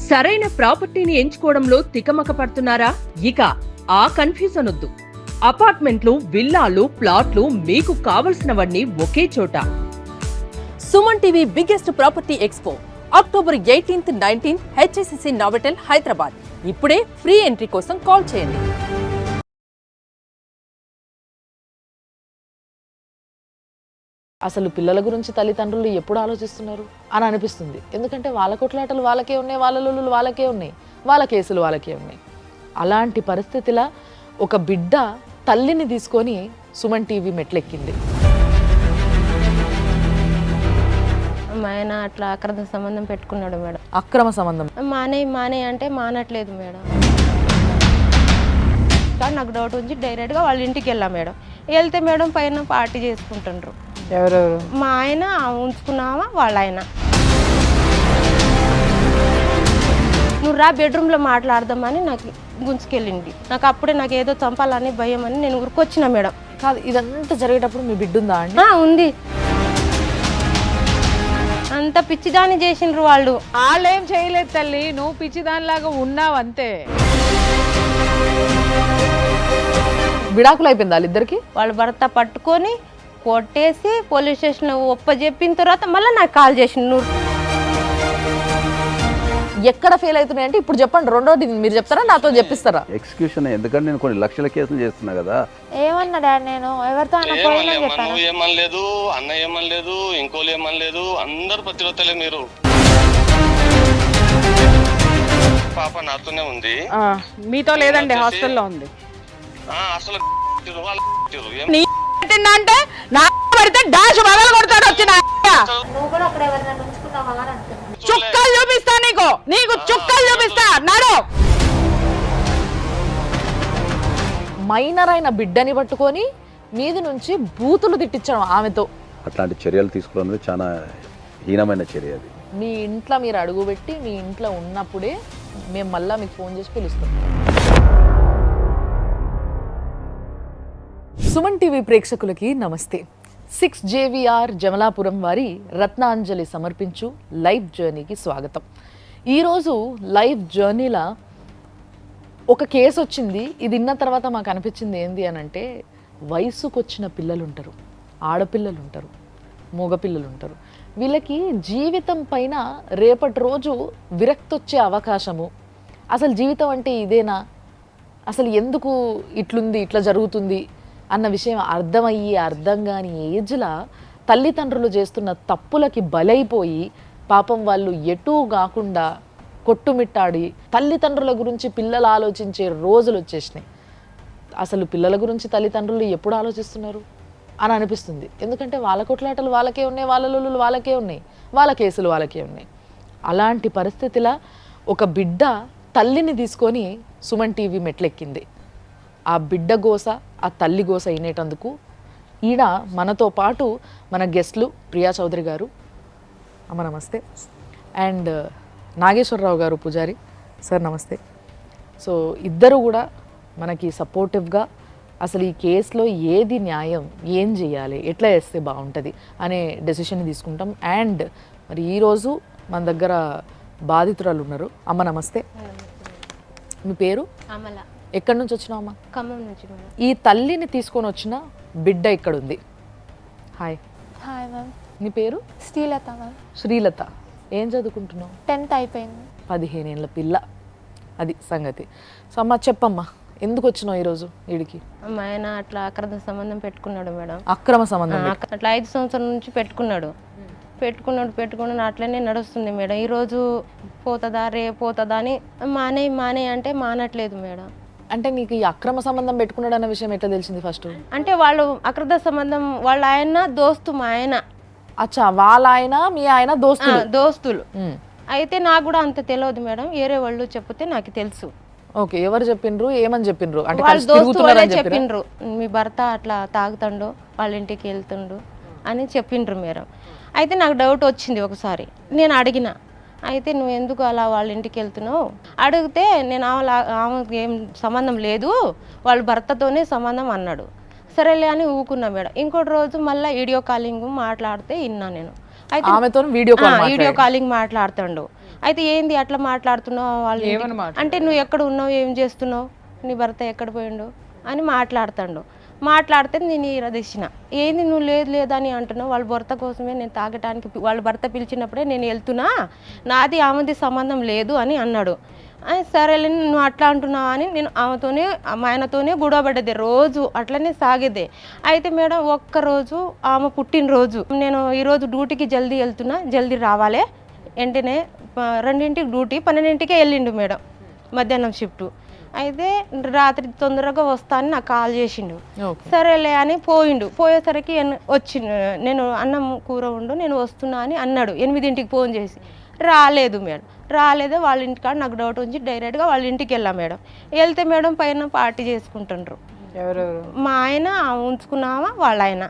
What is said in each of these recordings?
సరైన ప్రాపర్టీని ఎంచుకోవడంలో తికమక పడుతున్నారా? ఇక ఆ కన్ఫ్యూజన్ వద్దు. అపార్ట్మెంట్లు, విల్లాలు, ప్లాట్లు మీకు కావలసినవన్నీ ఒకే చోట. Suman TV biggest property expo October 18, 19 HSCC Novotel, Hyderabad. ఇప్పుడే ఫ్రీ ఎంట్రీ కోసం కాల్ చేయండి. అసలు పిల్లల గురించి తల్లిదండ్రులు ఎప్పుడు ఆలోచిస్తున్నారు అని అనిపిస్తుంది. ఎందుకంటే వాళ్ళ కొట్లాటలు వాళ్ళకే ఉన్నాయి, వాళ్ళ లొల్లులు వాళ్ళకే ఉన్నాయి, వాళ్ళ కేసులు వాళ్ళకే ఉన్నాయి. అలాంటి పరిస్థితిలో ఒక బిడ్డ తల్లిని తీసుకొని సుమన్ టీవీ మెట్లెక్కింది. మా ఆయన అట్లా అక్రమ సంబంధం పెట్టుకున్నాడు మేడం. అక్రమ సంబంధం మానే అంటే మానట్లేదు మేడం. కానీ నాకు డౌట్ వచ్చి డైరెక్ట్గా వాళ్ళ ఇంటికి వెళ్ళాం మేడం. వెళ్తే మేడం పైన పార్టీ చేసుకుంటుండ్రు. ఎవరెవరు? మా ఆయన ఉంచుకున్నావా వాళ్ళ ఆయన. నువ్వు రా బెడ్రూమ్లో మాట్లాడదామని నాకు గుంజుకెళ్ళింది. నాకు అప్పుడే నాకు ఏదో చంపాలని భయం అని నేను ఊరికొచ్చిన మేడం. కాదు, ఇదంతా జరిగేటప్పుడు మీ బిడ్డ ఉందా అండి? ఉంది. అంత పిచ్చిదాన్ని చేసిండ్రు వాళ్ళు. వాళ్ళేం చేయలేదు తల్లి, నువ్వు పిచ్చిదానిలాగా ఉన్నావు అంతే. విడాకులు అయిపోయింది వాళ్ళిద్దరికి. వాళ్ళ భర్త పట్టుకొని కొట్టేసి పోలీస్ స్టేషన్లో ఒప్పజెప్పిన తర్వాత మళ్ళీ నాకు కాల్ చేసిండు. నువ్వు ఎక్కడ ఫెయిల్ అవుతున్నాయంటే ఇప్పుడు చెప్పండి. రెండోది మీరు చెప్తారా, నాతో చెప్పిస్తారా? ఎక్స్క్యూషన్ ఎందుకంటే నేను కొన్ని లక్షల కేసులు చేస్తున్నా కదా. ఏమన్నా డాడీ, నేను ఎవరితో నువ్వు ఏమనలేదు, అన్న ఏమనలేదు, ఇంకోళ్ళు ఏమనలేదు, అందరు ప్రతిరోజులే మీరు. పాప నాతోనే ఉంది. మీతో లేదండి, హాస్టల్లో ఉంది. అసలు అంటే నా పడితే డాష్ బగలు కొడతాడు వచ్చిన చుక్కలు చూపిస్తా, నీకు చుక్కలు చూపిస్తా. నడు. మైనర్ అయిన బిడ్డని పట్టుకొని మీది నుంచి బూతులు తిట్టించడం ఆమెతో. అట్లాంటి చర్యలు తీసుకోవడం చాలా హీనమైన చర్య అది. మీ ఇంట్లో మీరు అడుగుపెట్టి మీ ఇంట్లో ఉన్నప్పుడే మేము మళ్ళీ మీకు ఫోన్ చేసి పిలుస్తాం. సుమన్ టీవీ ప్రేక్షకులకి నమస్తే. 6 JVR జమలాపురం వారి రత్నాంజలి సమర్పించు లైవ్ జర్నీకి స్వాగతం. ఈరోజు లైవ్ జర్నీలో ఒక కేసు వచ్చింది. ఇది విన్న తర్వాత మాకు అనిపించింది ఏంది అని అంటే, వయసుకు వచ్చిన పిల్లలు ఉంటారు, ఆడపిల్లలు ఉంటారు, మగపిల్లలు ఉంటారు. వీళ్ళకి జీవితం పైన రేపటి రోజు విరక్తి వచ్చే అవకాశము, అసలు జీవితం అంటే ఇదేనా, అసలు ఎందుకు ఇట్లుంది, ఇట్లా జరుగుతుంది అన్న విషయం అర్థమయ్యి అర్థం కాని ఏజ్లా తల్లిదండ్రులు చేస్తున్న తప్పులకి బలైపోయి పాపం వాళ్ళు ఎటూ కాకుండా కొట్టుమిట్టాడి తల్లిదండ్రుల గురించి పిల్లలు ఆలోచించే రోజులు వచ్చేసినాయి. అసలు పిల్లల గురించి తల్లిదండ్రులు ఎప్పుడు ఆలోచిస్తున్నారు అని అనిపిస్తుంది. ఎందుకంటే వాళ్ళ కొట్లాటలు వాళ్ళకే ఉన్నాయి, వాళ్ళ లొల్లులు వాళ్ళకే ఉన్నాయి, వాళ్ళ కేసులు వాళ్ళకే ఉన్నాయి. అలాంటి పరిస్థితిలో ఒక బిడ్డ తల్లిని తీసుకొని సుమన్ టీవీ మెట్లెక్కింది. ఆ బిడ్డ గోస, ఆ తల్లి గోస అయినేటందుకు ఈడ మనతో పాటు మన గెస్ట్లు ప్రియా చౌదరి గారు, అమ్మ నమస్తే, అండ్ నాగేశ్వరరావు గారు పూజారి సార్ నమస్తే. సో ఇద్దరు కూడా మనకి సపోర్టివ్గా అసలు ఈ కేసులో ఏది న్యాయం, ఏం చేయాలి, ఎట్లా చేస్తే బాగుంటుంది అనే డెసిషన్ తీసుకుంటాం. అండ్ మరి ఈరోజు మన దగ్గర బాధితురాలు ఉన్నారు. అమ్మ నమస్తే. మీ పేరు? అమల. ఎక్కడి నుంచి వచ్చినావు అమ్మ? ఖమ్మం నుంచి మేడం. ఈ తల్లిని తీసుకొని వచ్చిన బిడ్డ ఇక్కడ ఉంది. హాయ్. Hi ma'am. నీ పేరు? శ్రీలత మ్యామ్. శ్రీలత. ఏం చదువుకుంటున్నావు? 10th అయిపోయింది. 15 ఏళ్ళ పిల్ల. అది సంగతి. సో అమ్మ చెప్పమ్మా, ఎందుకు వచ్చినావు ఈరోజు వీడికి? మా ఆయన అట్లా అక్రమ సంబంధం పెట్టుకున్నాడు మేడం. అక్రమ సంబంధం? అట్లా 5 సంవత్సరాల నుంచి పెట్టుకున్నాడు అట్లనే నడుస్తుంది మేడం. ఈరోజు పోతుందా రేపు పోతుందా అని మానే అంటే మానట్లేదు మేడం. అంటే నీకు ఈ అక్రమ సంబంధం పెట్టుకున్నాడు అన్న విషయం ఎట్లా తెలిసింది ఫస్ట్? అంటే వాళ్ళు అక్రమ సంబంధం, వాళ్ళ ఆయన దోస్తు, మా ఆయన. అచ్చా, వాళ్ళ ఆయన మీ ఆయన దోస్తులు. అయితే నాకు కూడా అంత తెలియదు మేడం, వేరే వాళ్ళు చెప్తే నాకు తెలుసు. ఓకే, ఎవరు చెప్పిండ్రు, ఏమని చెప్పిండ్రు? అంటే వాళ్ళ దోస్తు వాళ్ళే చెప్పిండ్రు, మీ భర్త అట్లా తాగుతాడు, వాళ్ళ ఇంటికి వెళ్తుండు అని చెప్పిండ్రు మేడం. అయితే నాకు డౌట్ వచ్చింది ఒకసారి, నేను అడిగిన. అయితే నువ్వు ఎందుకు అలా వాళ్ళ ఇంటికి వెళ్తున్నావు అడిగితే, నేను ఆమెకి ఏం సంబంధం లేదు, వాళ్ళ భర్తతోనే సంబంధం అన్నాడు. సరేలే అని ఊకున్నా మేడం. ఇంకోటి రోజు మళ్ళీ వీడియో కాలింగ్ మాట్లాడితే విన్నా నేను. అయితే ఆమెతో వీడియో కాలింగ్ మాట్లాడుతాడు. అయితే ఏంది అట్లా మాట్లాడుతున్నావు వాళ్ళు ఏమని మాట్లాడారు? అంటే నువ్వు ఎక్కడ ఉన్నావు, ఏం చేస్తున్నావు, నీ భర్త ఎక్కడ పోయిండు అని మాట్లాడుతాడు. మాట్లాడితే నేను ఇరదీసిన, ఏంది నువ్వు లేదు లేదని అంటున్నావు, వాళ్ళ భర్త కోసమే నేను తాగటానికి వాళ్ళ భర్త పిలిచినప్పుడే నేను వెళ్తున్నా, నాది ఆమెది సంబంధం లేదు అని అన్నాడు. సరేలే నువ్వు అట్లా అంటున్నావు అని నేను మా ఆయనతోనే గొడవపడ్డది, రోజు అట్లనే సాగేదే. అయితే మేడం ఒక్కరోజు ఆమె పుట్టినరోజు, నేను ఈరోజు డ్యూటీకి జల్దీ వెళ్తున్నా, జల్దీ రావాలే, వెంటనే 2ంటికి డ్యూటీ, 12ంటికే వెళ్ళిండు మేడం, మధ్యాహ్నం షిఫ్ట్. అయితే రాత్రి తొందరగా వస్తా అని నాకు కాల్ చేసిండు. సరేలే అని పోయిండు. పోయేసరికి వచ్చిండు, నేను అన్నం కూర ఉండు నేను వస్తున్నా అని అన్నాడు. 8ంటికి ఫోన్ చేసి రాలేదు మేడం, రాలేదే. వాళ్ళ ఇంటికాడ నాకు డౌట్ ఉంచి డైరెక్ట్గా వాళ్ళ ఇంటికి వెళ్ళా మేడం. వెళ్తే మేడం పైన పార్టీ చేసుకుంటుండ్రు. ఎవరెవరు? మా ఆయన, ఉంచుకున్నావా వాళ్ళ ఆయన,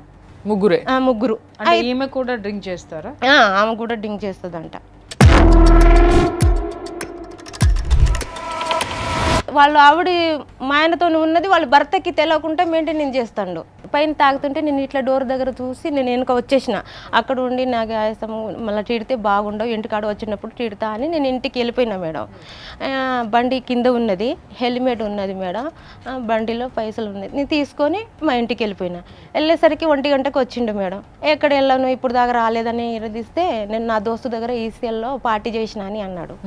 ముగ్గురే. ముగ్గురు. ఈమె కూడా డ్రింక్ చేస్తారా? ఆమె కూడా డ్రింక్ చేస్తుందంట. వాళ్ళు ఆవిడ మా ఆయనతో ఉన్నది వాళ్ళ భర్తకి తెలియకుండా మెయింటైన్ చేస్తాడు. పైన తాగుతుంటే నేను ఇట్లా డోర్ దగ్గర చూసి నేను వెనుక వచ్చేసిన. అక్కడ ఉండి నాకు ఆయాసం మళ్ళీ తిడితే బాగుండవు, ఇంటికాడ వచ్చినప్పుడు తిడతా అని నేను ఇంటికి వెళ్ళిపోయినా మేడం. బండి కింద ఉన్నది, హెల్మెట్ ఉన్నది మేడం, బండిలో పైసలు ఉన్నది, నేను తీసుకొని మా ఇంటికి వెళ్ళిపోయినా. వెళ్ళేసరికి 1 గంటకు వచ్చిండు మేడం. ఎక్కడ వెళ్ళాను ఇప్పుడు దాకా రాలేదని ఇరదీస్తే నేను నా దోస్తు దగ్గర ఈసీఎల్లో పార్టీ చేసిన అని అన్నాడు.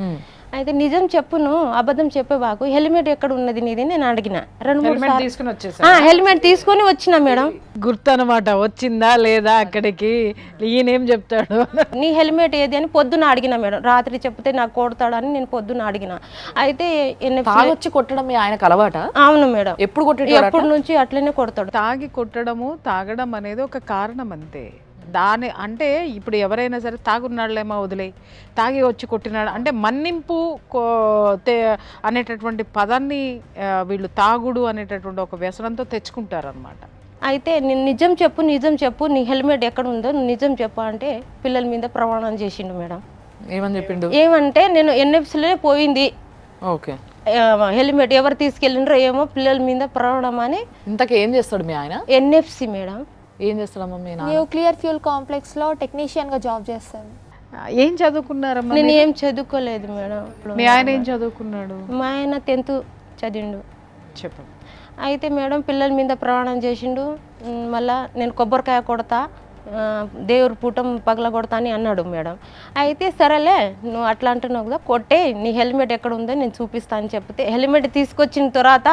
అయితే నిజం చెప్పును, అబద్ధం చెప్పేవాకు, హెల్మెట్ ఎక్కడ ఉన్నది నీది నేను అడిగిన. 2-3 సార్లు హెల్మెట్ తీసుకొని వచ్చిన మేడం. గుర్తు అనమాట, వచ్చిందా లేదా అక్కడికి, ఈయనేం చెప్తాడు. నీ హెల్మెట్ ఏది అని పొద్దున అడిగిన మేడం. రాత్రి చెప్తే నాకు కొడతాడని నేను పొద్దున అడిగిన. అయితే వచ్చి కొట్టడం మీ ఆయనకు అలవాట? అవును మేడం. ఎప్పుడు కొట్టాడు? ఎప్పటి నుంచి అట్లనే కొడతాడు. తాగి కొట్టడము, తాగడం అనేది ఒక కారణం అంతే. దాని అంటే ఇప్పుడు ఎవరైనా సరే తాగున్నాళ్ళేమో వదిలే, తాగి వచ్చి కొట్టినాడు అంటే మన్నింపు అనేటటువంటి పదాన్ని వీళ్ళు తాగుడు అనేటటువంటి ఒక వ్యసనంతో తెచ్చుకుంటారనమాట. అయితే నేను నిజం చెప్పు నీ హెల్మెట్ ఎక్కడ ఉందో నిజం చెప్పు అంటే పిల్లల మీద ప్రమాణం చేసిండు మేడం. ఏమని చెప్పిండు? ఏమంటే నేను ఎన్ఎఫ్సీలోనే పోయింది, ఓకే, హెల్మెట్ ఎవరు తీసుకెళ్ళిండ్రో ఏమో, పిల్లల మీద ప్రమాణం అని. ఇంతకీ ఏం చేస్తాడు మీ ఆయన? NFC madam. ఏం చేస్తాడమ్మా మీ నాన్న? న్యూక్లియర్ ఫ్యూల్ కాంప్లెక్స్ లో టెక్నీషియన్ గా జాబ్ చేస్తాను. ఏం చదువుకున్నారమ్మా? నేను ఏం చదువుకోలేదు మేడం. మీ ఆయన ఏం చదువుకున్నాడు? మా ఆయన 10th చదివిండు. చెప్పండి. అయితే మేడం పిల్లల మీద ప్రమాణం చేసిండు. మళ్ళా నేను కొబ్బరికాయ కొడతా, దేవుడి పూటం పగల కొడతా అని అన్నాడు మేడం. అయితే సరేలే నువ్వు అట్లా అంటున్నావు కదా, కొట్టే, నీ హెల్మెట్ ఎక్కడ ఉందో నేను చూపిస్తా అని చెప్తే హెల్మెట్ తీసుకొచ్చిన తర్వాత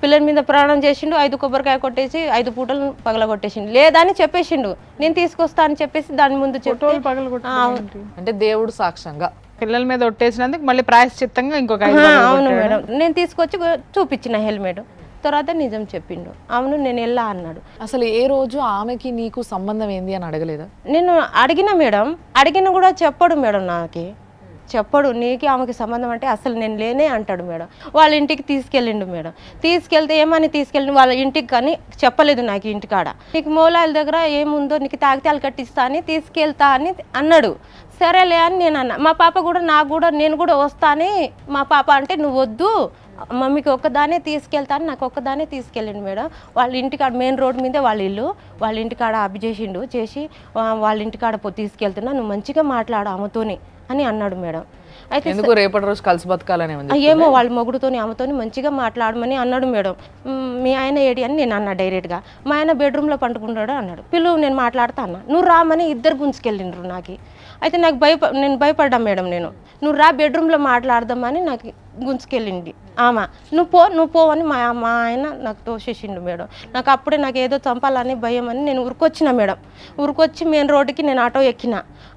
పిల్లల మీద ప్రయాణం చేసిండు. 5 కొబ్బరికాయ కొట్టేసి 5 పూటలు పగల కొట్టేసిండు. లేదని చెప్పేసిండు, నేను తీసుకొస్తా అని చెప్పేసి దాని ముందు చెప్పి అంటే దేవుడు సాక్ష్యంగా పిల్లల మీద ఒట్టేసినందుకు మళ్ళీ ప్రాయశ్చిత్తంగా ఇంకొక అవును మేడం, నేను తీసుకొచ్చి చూపించిన హెల్మెట్. తర్వాత నిజం చెప్పిండు, అవును నేను వెళ్ళా అన్నాడు. అసలు ఏ రోజు ఆమెకి నీకు సంబంధం ఏంది అని అడగలేదా? నేను అడిగిన మేడం, అడిగిన కూడా చెప్పడు మేడం, నాకు చెప్పడు నీకు ఆమెకి సంబంధం అంటే అసలు నేను లేనే అంటాడు మేడం. వాళ్ళ ఇంటికి తీసుకెళ్ళిండు మేడం. తీసుకెళ్తే ఏమని తీసుకెళ్ళిండు వాళ్ళ ఇంటికి, కానీ చెప్పలేదు నాకు ఇంటికాడ. నీకు మూలాల దగ్గర ఏముందో నీకు తాగితాలు కట్టిస్తా అని తీసుకెళ్తా అని అన్నాడు. సరేలే అని నేను అన్నా. మా పాప కూడా నాకు కూడా నేను కూడా వస్తా అని మా పాప అంటే నువ్వు వద్దు మమ్మీకి ఒక్కదానే తీసుకెళ్తాను, నాకు ఒక్కదానే తీసుకెళ్ళిండు మేడం. వాళ్ళ ఇంటికాడ మెయిన్ రోడ్ మీదే వాళ్ళ ఇల్లు, వాళ్ళ ఇంటికాడ అభి చేసిండు, చేసి వాళ్ళ ఇంటికాడ తీసుకెళ్తున్నా, నువ్వు మంచిగా మాట్లాడు ఆమెతోని అని అన్నాడు మేడం. అయితే ఎందుకు రేపటి రోజు కలిసి బతకాలని ఏమో వాళ్ళ మొగుడుతోని ఆమెతోని మంచిగా మాట్లాడమని అన్నాడు మేడం. మీ ఆయన ఏడి అని నేను అన్నా డైరెక్ట్గా. మా ఆయన బెడ్రూమ్లో పండుకుంటాడు అన్నాడు. పిలువు నేను మాట్లాడుతా అన్నా. నువ్వు రామని 2 గుంజుకెళ్ళిండ్రు నాకు. అయితే నాకు నేను భయపడ్డా మేడం. నువ్వు రా బెడ్రూమ్లో మాట్లాడదామని నాకు గుంజుకెళ్ళింది ఆమె. నువ్వు పో అని మా ఆయన నాకు తోసేసిండు మేడం. నాకు అప్పుడే నాకు ఏదో చంపాలని భయం అని నేను ఉరికొచ్చిన మేడం. ఉరికొచ్చి మెయిన్ రోడ్డుకి నేను ఆటో ఎక్కిన.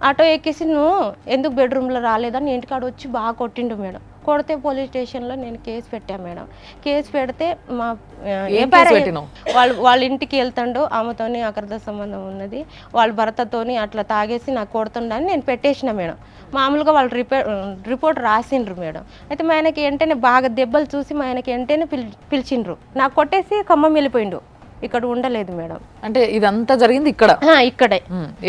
ఆటో ఎక్కేసి నువ్వు ఎందుకు బెడ్రూమ్లో రాలేదని ఇంటికాడ వచ్చి బాగా కొట్టిండు మేడం. కొడితే పోలీస్ స్టేషన్లో నేను కేసు పెట్టాను మేడం. కేసు పెడితే మా వాళ్ళ ఇంటికి వెళ్తాడు, ఆమెతోని అక్రమ సంబంధం ఉన్నది, వాళ్ళ భర్తతోని అట్లా తాగేసి నాకు కొడుతుండని నేను పెట్టేసిన మేడం. మామూలుగా వాళ్ళు రిపోర్ట్ రాసిండ్రు మేడం. అయితే మా ఆయనకి వెంటనే బాగా దెబ్బలు చూసి మా ఆయనకి వెంటనే పిలిచిండ్రు. నాకు కొట్టేసి ఖమ్మం వెళ్ళిపోయిండు, ఇక్కడ ఉండలేదు మేడం. అంటే ఇదంతా జరిగింది ఇక్కడ? ఇక్కడే.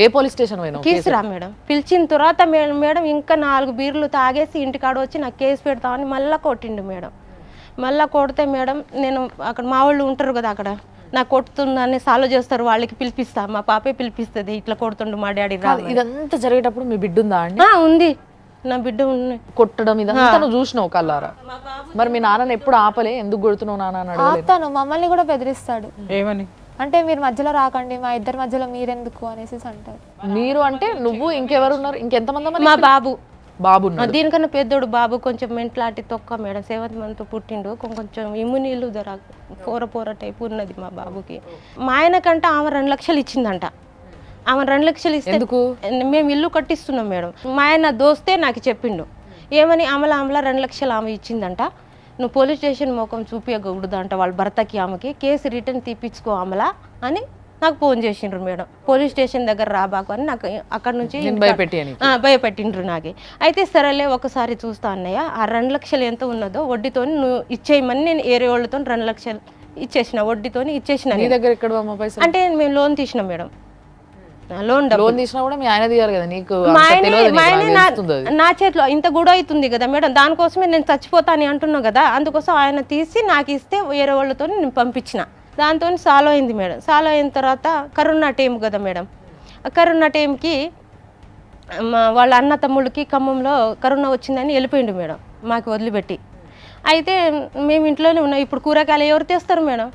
ఏ పోలీస్ స్టేషన్ పోయినా? కేసురా మేడం. పిలిచిన తర్వాత మేడం ఇంకా 4 బీర్లు తాగేసి ఇంటికాడ వచ్చి నాకు కేసు పెడతామని మళ్ళీ కొట్టిండు మేడం. మళ్ళీ కొడితే మేడం నేను అక్కడ మా వాళ్ళు ఉంటారు కదా, అక్కడ నాకు కొడుతుందని సాల్వ్ చేస్తారు, వాళ్ళకి పిలిపిస్తా, మా పాపే పిలిపిస్తుంది, ఇట్లా కొడుతుండు మా డాడీ రా. ఇదంతా జరిగేటప్పుడు మీ బిడ్డ ఉందా అండి? ఉంది. నా బిడ్డ కొట్టడం ఇదంతా నువ్వు చూసినావు కల్లారా. మరి మీ నాన్నని ఎప్పుడు ఆపలే, ఎందుకు కొడుతున్నావు నాన్న అని అడగలేదు? ఆపుతాను, మమ్మల్ని కూడా బెదిరిస్తాడు. ఏమని? అంటే మీరు మధ్యలో రాకండి, మా ఇద్దరి మధ్యలో మీరెందుకు అనేసి అంటారు. మీరు అంటే నువ్వు ఇంకెవరు ఉన్నారు? ఇంకెంతమంది? మా బాబు దీనికన్నా పెద్దోడు బాబు కొంచెం మెంట్లాంటి తొక్క మేడం, 7th month పుట్టిండు. కొంచెం ఇమ్యూనీలు జర పోర టైప్ ఉన్నది మా బాబుకి. మా ఆయనకంట ఆమె 2 లక్షలు ఇచ్చిందంట. ఆమె 2 లక్షలు ఇస్తే మేము ఇల్లు కట్టిస్తున్నాం మేడం. మా ఆయన దోస్తే నాకు చెప్పిండు ఏమని, ఆమె 2 లక్షలు ఆమె ఇచ్చిందంట, నువ్వు పోలీస్ స్టేషన్ ముఖం చూపించకూడదంట వాళ్ళ భర్తకి, ఆమెకి కేసు రిటర్న్ తీపించుకో అమలా అని నాకు ఫోన్ చేసిండ్రు మేడం. పోలీస్ స్టేషన్ దగ్గర రాబాకు అని నాకు అక్కడ నుంచి భయపెట్టిండ్రు నాకు. అయితే సరేలే ఒకసారి చూస్తా అన్నయ్య, ఆ 2 లక్షలు ఎంత ఉన్నదో వడ్డీతో నువ్వు ఇచ్చేయమని నేను ఏరే వాళ్ళతో 2 లక్షలు ఇచ్చేసిన, వడ్డీతో ఇచ్చేసిన. నీ దగ్గర ఎక్కడ పైసలు? అంటే మేము లోన్ తీసినాం మేడం. లోన్ తీసినా కూడా మీ ఆయన తీయాలి కదా, నీకు నా చేతిలో ఇంత గొడవ అవుతుంది కదా మేడం, దానికోసమే నేను చచ్చిపోతా అని అంటున్నా కదా, అందుకోసం ఆయన తీసి నాకు ఇస్తే వేరే వాళ్ళతో నేను పంపించిన. దాంతో సాల్వ్ అయింది మేడం. సాల్వ్ అయిన తర్వాత కరోనా టైం కదా మేడం, కరోనా టైంకి వాళ్ళ అన్న తమ్ముళ్ళకి ఖమ్మంలో కరోనా వచ్చిందని వెళ్ళిపోయిండు మేడం మాకు వదిలిపెట్టి. అయితే మేము ఇంట్లోనే ఉన్నాం. ఇప్పుడు కూరగాయలు ఎవరు తెస్తారు మేడం?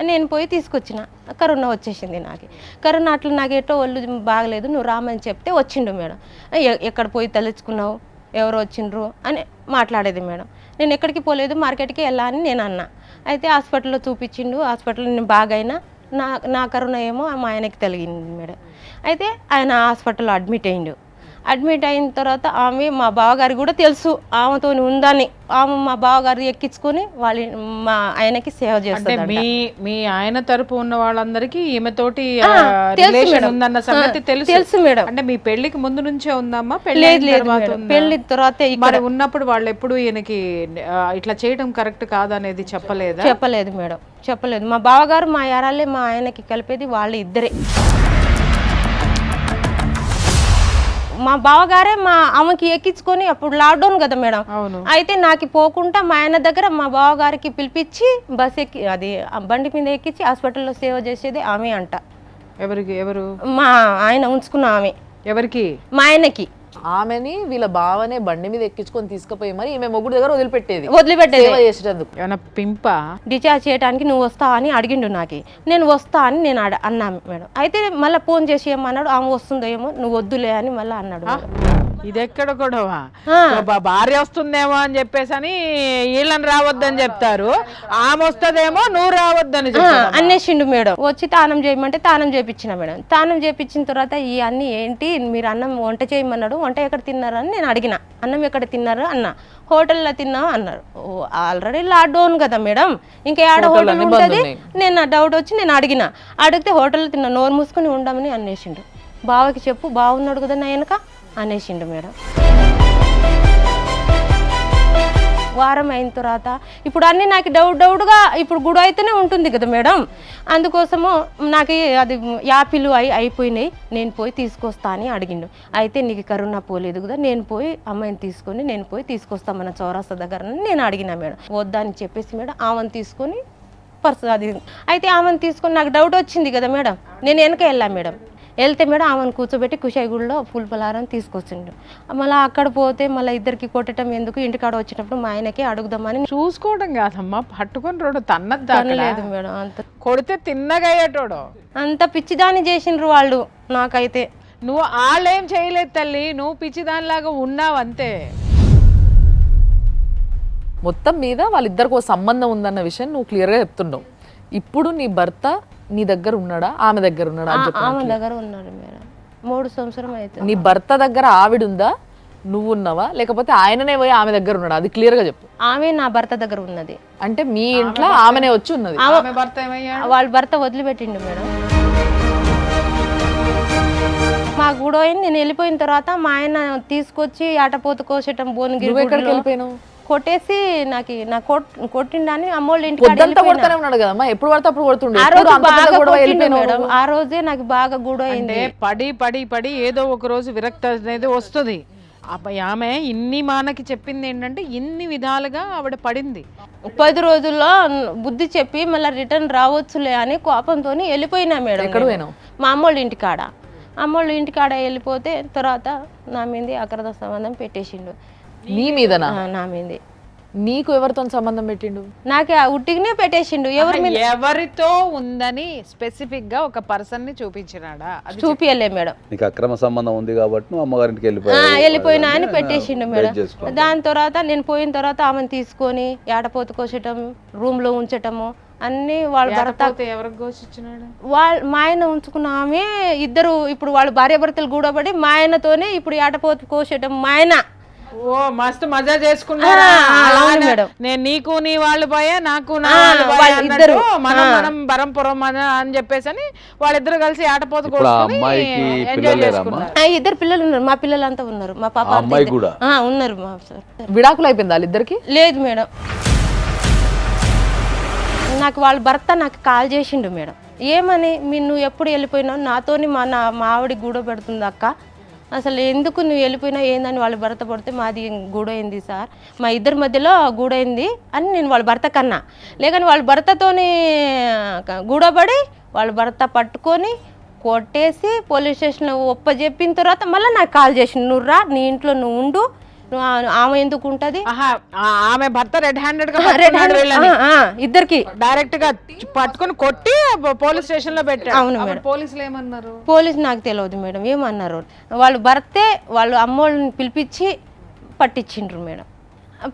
నేను పోయి తీసుకొచ్చిన. కరోనా వచ్చేసింది నాకు. కరోనా అట్లా నాకు ఎటో ఒళ్ళు బాగలేదు, నువ్వు రామని చెప్తే వచ్చిండు మేడం. ఎక్కడ పోయి తలుచుకున్నావు, ఎవరు వచ్చిండ్రు అని మాట్లాడేది మేడం. నేను ఎక్కడికి పోలేదు, మార్కెట్కి వెళ్ళా అని నేను అన్నా. అయితే హాస్పిటల్లో చూపించిండు. హాస్పిటల్లో నేను బాగైనా, నా కరోనా ఏమో మా ఆయనకి తగిలింది మేడం. అయితే ఆయన హాస్పిటల్లో అడ్మిట్ అయ్యిండు. అడ్మిట్ అయిన తర్వాత ఆమె మా బావగారికి కూడా తెలుసు ఆమెతో ఉందని, ఆమె మా బావగారు ఎక్కించుకొని మా ఆయనకి సేవ చేస్తారు. మీ ఆయన తరపు ఉన్న వాళ్ళందరికీ ఈమెతోటి రిలేషన్ ఉందన్న సంగతి తెలుసు మేడం. అంటే మీ పెళ్లికి ముందు నుంచే ఉందమ్మా? పెళ్లి తర్వాత మరి ఉన్నప్పుడు వాళ్ళు ఎప్పుడు ఈయనకి ఇట్లా చేయడం కరెక్ట్ కాదనేది చెప్పలేదు మేడం, చెప్పలేదు. మా బావగారు మా యారాలే మా ఆయనకి కలిపేది వాళ్ళ ఇద్దరే. మా బావగారే మా ఆమెకి ఎక్కించుకొని, అప్పుడు లాక్డౌన్ కదా మేడం, అయితే నాకు పోకుండా మా ఆయన దగ్గర మా బావగారికి పిలిపించి బస్ ఎక్కి అది బండి మీద ఎక్కించి హాస్పిటల్లో సేవ చేసేది ఆమె అంట. ఎవరు? మా ఆయన ఉంచుకున్న ఆమె. ఎవరికి? మా ఆయనకి. ఆమెని వీళ్ళ బావనే బండి మీద ఎక్కించుకొని తీసుకుపోయి మరి ఈమె మొగుడు దగ్గర వదిలిపెట్టేది. ఏమన్నా పింప డిశ్చార్జ్ చేయడానికి నువ్వు వస్తావా అని అడిగిండు నాకు. నేను వస్తా అని నేను అన్నా మేడం. అయితే మళ్ళీ ఫోన్ చేసి ఏమన్నాడు, ఆమె వస్తుందో ఏమో, నువ్వు వద్దులే అని మళ్ళీ అన్నాడు. ఇది ఎక్కడ గొడవ? భార్య వస్తుందేమో అని చెప్పేసి అని వీళ్ళని రావద్దని చెప్తారు, ఆమె వస్తుందేమో నువ్వు రావద్దని అనేసిండు మేడం. వచ్చి తానం చేయమంటే తానం చేయించిన మేడం. తానం చేయించిన తర్వాత ఈ అన్ని ఏంటి, మీరు అన్నం వంట చేయమన్నాడు, వంట ఎక్కడ తిన్నారని నేను అడిగిన. అన్నం ఎక్కడ తిన్నారు అన్న. హోటల్లో తిన్నావు అన్నారు. ఆల్రెడీ లాక్డౌన్ కదా మేడం, ఇంకా ఏడ హోటల్ ఉంటుంది. నేను డౌట్ వచ్చి నేను అడిగితే హోటల్లో తిన్నా, నోరు మూసుకొని ఉండమని అనేసిండు. బావకి చెప్పు, బాగున్నాడు కదా నా వెనక అనేసిండు మేడం. వారం అయిన తర్వాత ఇప్పుడు అన్నీ నాకు డౌట్గా ఇప్పుడు గుడి అయితేనే ఉంటుంది కదా మేడం, అందుకోసము నాకు అది యాపిల్ అయిపోయినాయి, నేను పోయి తీసుకొస్తా అని అడిగిండు. అయితే నీకు కరోనా పోలేదు కదా, నేను పోయి అమ్మాయిని తీసుకొని నేను పోయి తీసుకొస్తా మన చౌరాస్తా దగ్గర నేను అడిగిన మేడం. వద్దని చెప్పేసి మేడం ఆమెను తీసుకొని అది అయితే ఆమెను తీసుకొని నాకు డౌట్ వచ్చింది కదా మేడం, నేను వెనక వెళ్ళా మేడం. వెళ్తే మేడం ఆమెను కూర్చోబెట్టి కుషాయిగూడలో పూల పలారం తీసుకొచ్చిండు. మళ్ళీ అక్కడ పోతే మళ్ళీ ఇద్దరికి కొట్టడం ఎందుకు, ఇంటికాడ వచ్చినప్పుడు మా ఆయనకి అడుగుదామని. చూసుకోవడం కాదమ్మా, పట్టుకొని రోడ్డు తన్నలేదు మేడం. అంత కొడితే తిన్నగయ్యేటోడు అంత పిచ్చిదాన్ని చేసిండ్రు వాళ్ళు. నాకైతే నువ్వు వాళ్ళేం చేయలేదు తల్లి, నువ్వు పిచ్చిదానిలాగా ఉన్నావు అంతే. మొత్తం మీద వాళ్ళిద్దరికి ఒక సంబంధం ఉందన్న విషయం నువ్వు క్లియర్గా చెప్తున్నావు. ఇప్పుడు నీ భర్త నీ దగ్గర ఉన్నాడా, ఆమె దగ్గర ఉన్నాడా? ఆమె దగ్గర ఉన్నాడు మేడం. 3 సంవత్సరం అయితే. నీ భర్త దగ్గర ఆవిడ ఉందా, నువ్వు ఉన్నావా, లేకపోతే ఆయననే పోయి ఆమె దగ్గర ఉన్నాడా? అది క్లియర్ గా చెప్పు. ఆమె నా భర్త దగ్గర ఉన్నది. అంటే మీ ఇంట్లో ఆమెనే వచ్చి ఉన్నది. వాళ్ళ భర్త వదిలిపెట్టిండు మేడం. మా గూడోయిని నేను వెళ్ళిపోయిన తర్వాత మా ఆయన తీసుకొచ్చి ఆటపోత కోసేయటం భువనగిరి కొట్టేసి నా కొట్టిండని అమ్మోళ్ళ ఇంటికి ఆ రోజే నాకు బాగా గూడో అయింది. పడి పడి పడి ఏదో ఒక రోజు విరక్తి అనేది వస్తుంది. ఆమె ఇన్ని మానకి చెప్పింది ఏంటంటే ఇన్ని విధాలుగా ఆవిడ పడింది. 10 రోజుల్లో బుద్ధి చెప్పి మళ్ళీ రిటర్న్ రావచ్చులే అని కోపంతో వెళ్ళిపోయినా మేడం. ఎక్కడ పోయినావు? మా అమ్మోళ్ళ ఇంటికాడ. అమ్మోళ్ళు ఇంటికి ఆడ వెళ్ళిపోతే తర్వాత నా మీద అక్రమ సంబంధం పెట్టేసిండు. నీ మీదనా? నా మీద. నీకు ఎవరితో సంబంధం పెట్టిండు? నాకే ఉట్టిగానే పెట్టేసిండు. ఎవరితో ఉందని స్పెసిఫిక్ గా ఒక పర్సన్ ని చూపించినాడా? చూపియలే మేడం. నీకు అక్రమ సంబంధం ఉంది కాబట్టి నువ్వు అమ్మగారింటికి వెళ్ళిపోయినా అని పెట్టేసిండు మేడం. దాని తర్వాత నేను పోయిన తర్వాత ఆమెను తీసుకొని ఏడపోతు కోసటం, రూమ్ లో ఉంచటము అన్ని వాళ్ళ భర్త ఎవరికి ఘోషించినాడు? మా ఆయన ఉంచుకున్న ఆమె ఇద్దరు ఇప్పుడు వాళ్ళు భార్యాభర్తలు గూడబడి మా ఆయనతోనే ఇప్పుడు ఏటపోతు కోసటం మా ఆయన. ఓ మస్తు మజా చేసుకున్నారా? నేను నీకు నీ వాళ్ళు పోయా, నాకు నా వాళ్ళు ఇద్దరు మనం బరంపురం అని చెప్పేసి అని వాళ్ళిద్దరు కలిసి ఆటపోతు ఇద్దరు పిల్లలు ఉన్నారు. మా పిల్లలంతా ఉన్నారు. మా పాప ఉన్నారు. మా సార్ విడాకులు అయిపోయింది వాళ్ళిద్దరికి? లేదు మేడం. నాకు వాళ్ళ భర్త నాకు కాల్ చేసిండు మేడం. ఏమని నువ్వు ఎప్పుడు వెళ్ళిపోయినావు, నాతోని మా ఆవిడ గూడ పెడుతుంది అక్క, అసలు ఎందుకు నువ్వు వెళ్ళిపోయినావు ఏందని వాళ్ళ భర్త పడితే మాది గూడైంది సార్, మా ఇద్దరి మధ్యలో గూడైంది అని నేను వాళ్ళ భర్త కన్నా. లేకని వాళ్ళ భర్తతోని గూడబడి వాళ్ళ భర్త పట్టుకొని కొట్టేసి పోలీస్ స్టేషన్లో ఒప్పజెప్పిన తర్వాత మళ్ళీ నాకు కాల్ చేసిండు, నువ్వు రా, నీ ఇంట్లో నువ్వు ఉండు, ఆమె ఎందుకు ఉంటది. ఆమె భర్త రెడ్ హ్యాండెడ్ ఇద్దరికి డైరెక్ట్ గా పట్టుకొని కొట్టి పోలీస్ స్టేషన్ లో పెట్టారు. అవును మేడం. పోలీసులు ఏమన్నారు? పోలీసు నాకు తెలియదు మేడం ఏమన్నారు. వాళ్ళు భర్తే వాళ్ళు అమ్మోళ్ళని పిలిపించి పట్టించిండ్రు మేడం.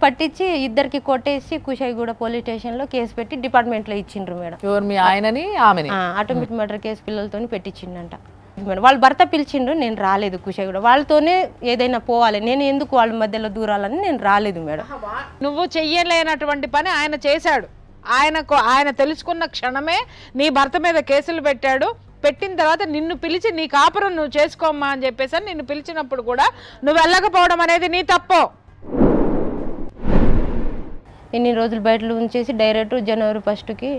పట్టించి ఇద్దరికి కొట్టేసి కుషాయిగూడ పోలీస్ స్టేషన్ లో కేసు పెట్టి డిపార్ట్మెంట్ లో ఇచ్చిండ్రు మేడం. ఎవరు? మీ ఆయనని ఆమెని? ఆటోమేటిక్ మర్డర్ కేసు పిల్లలతో పెట్టించిండంట మేడం. వాళ్ళ భర్త పిలిచిండు, నేను రాలేదు. కుషాయిగూడ వాళ్ళతోనే ఏదైనా పోవాలి, నేను ఎందుకు వాళ్ళ మధ్యలో దూరాలని నేను రాలేదు మేడం. నువ్వు చెయ్యలేనటువంటి పని ఆయన చేశాడు. ఆయన తెలుసుకున్న క్షణమే నీ భర్త మీద కేసులు పెట్టాడు. పెట్టిన తర్వాత నిన్ను పిలిచి నీ కాపురం నువ్వు చేసుకోమ్మా అని చెప్పేసి నిన్ను పిలిచినప్పుడు కూడా నువ్వు వెళ్ళకపోవడం అనేది నీ తప్పు. ఇన్ని రోజులు బయటలో ఉంచేసి డైరెక్ట్ జనవరి 1కి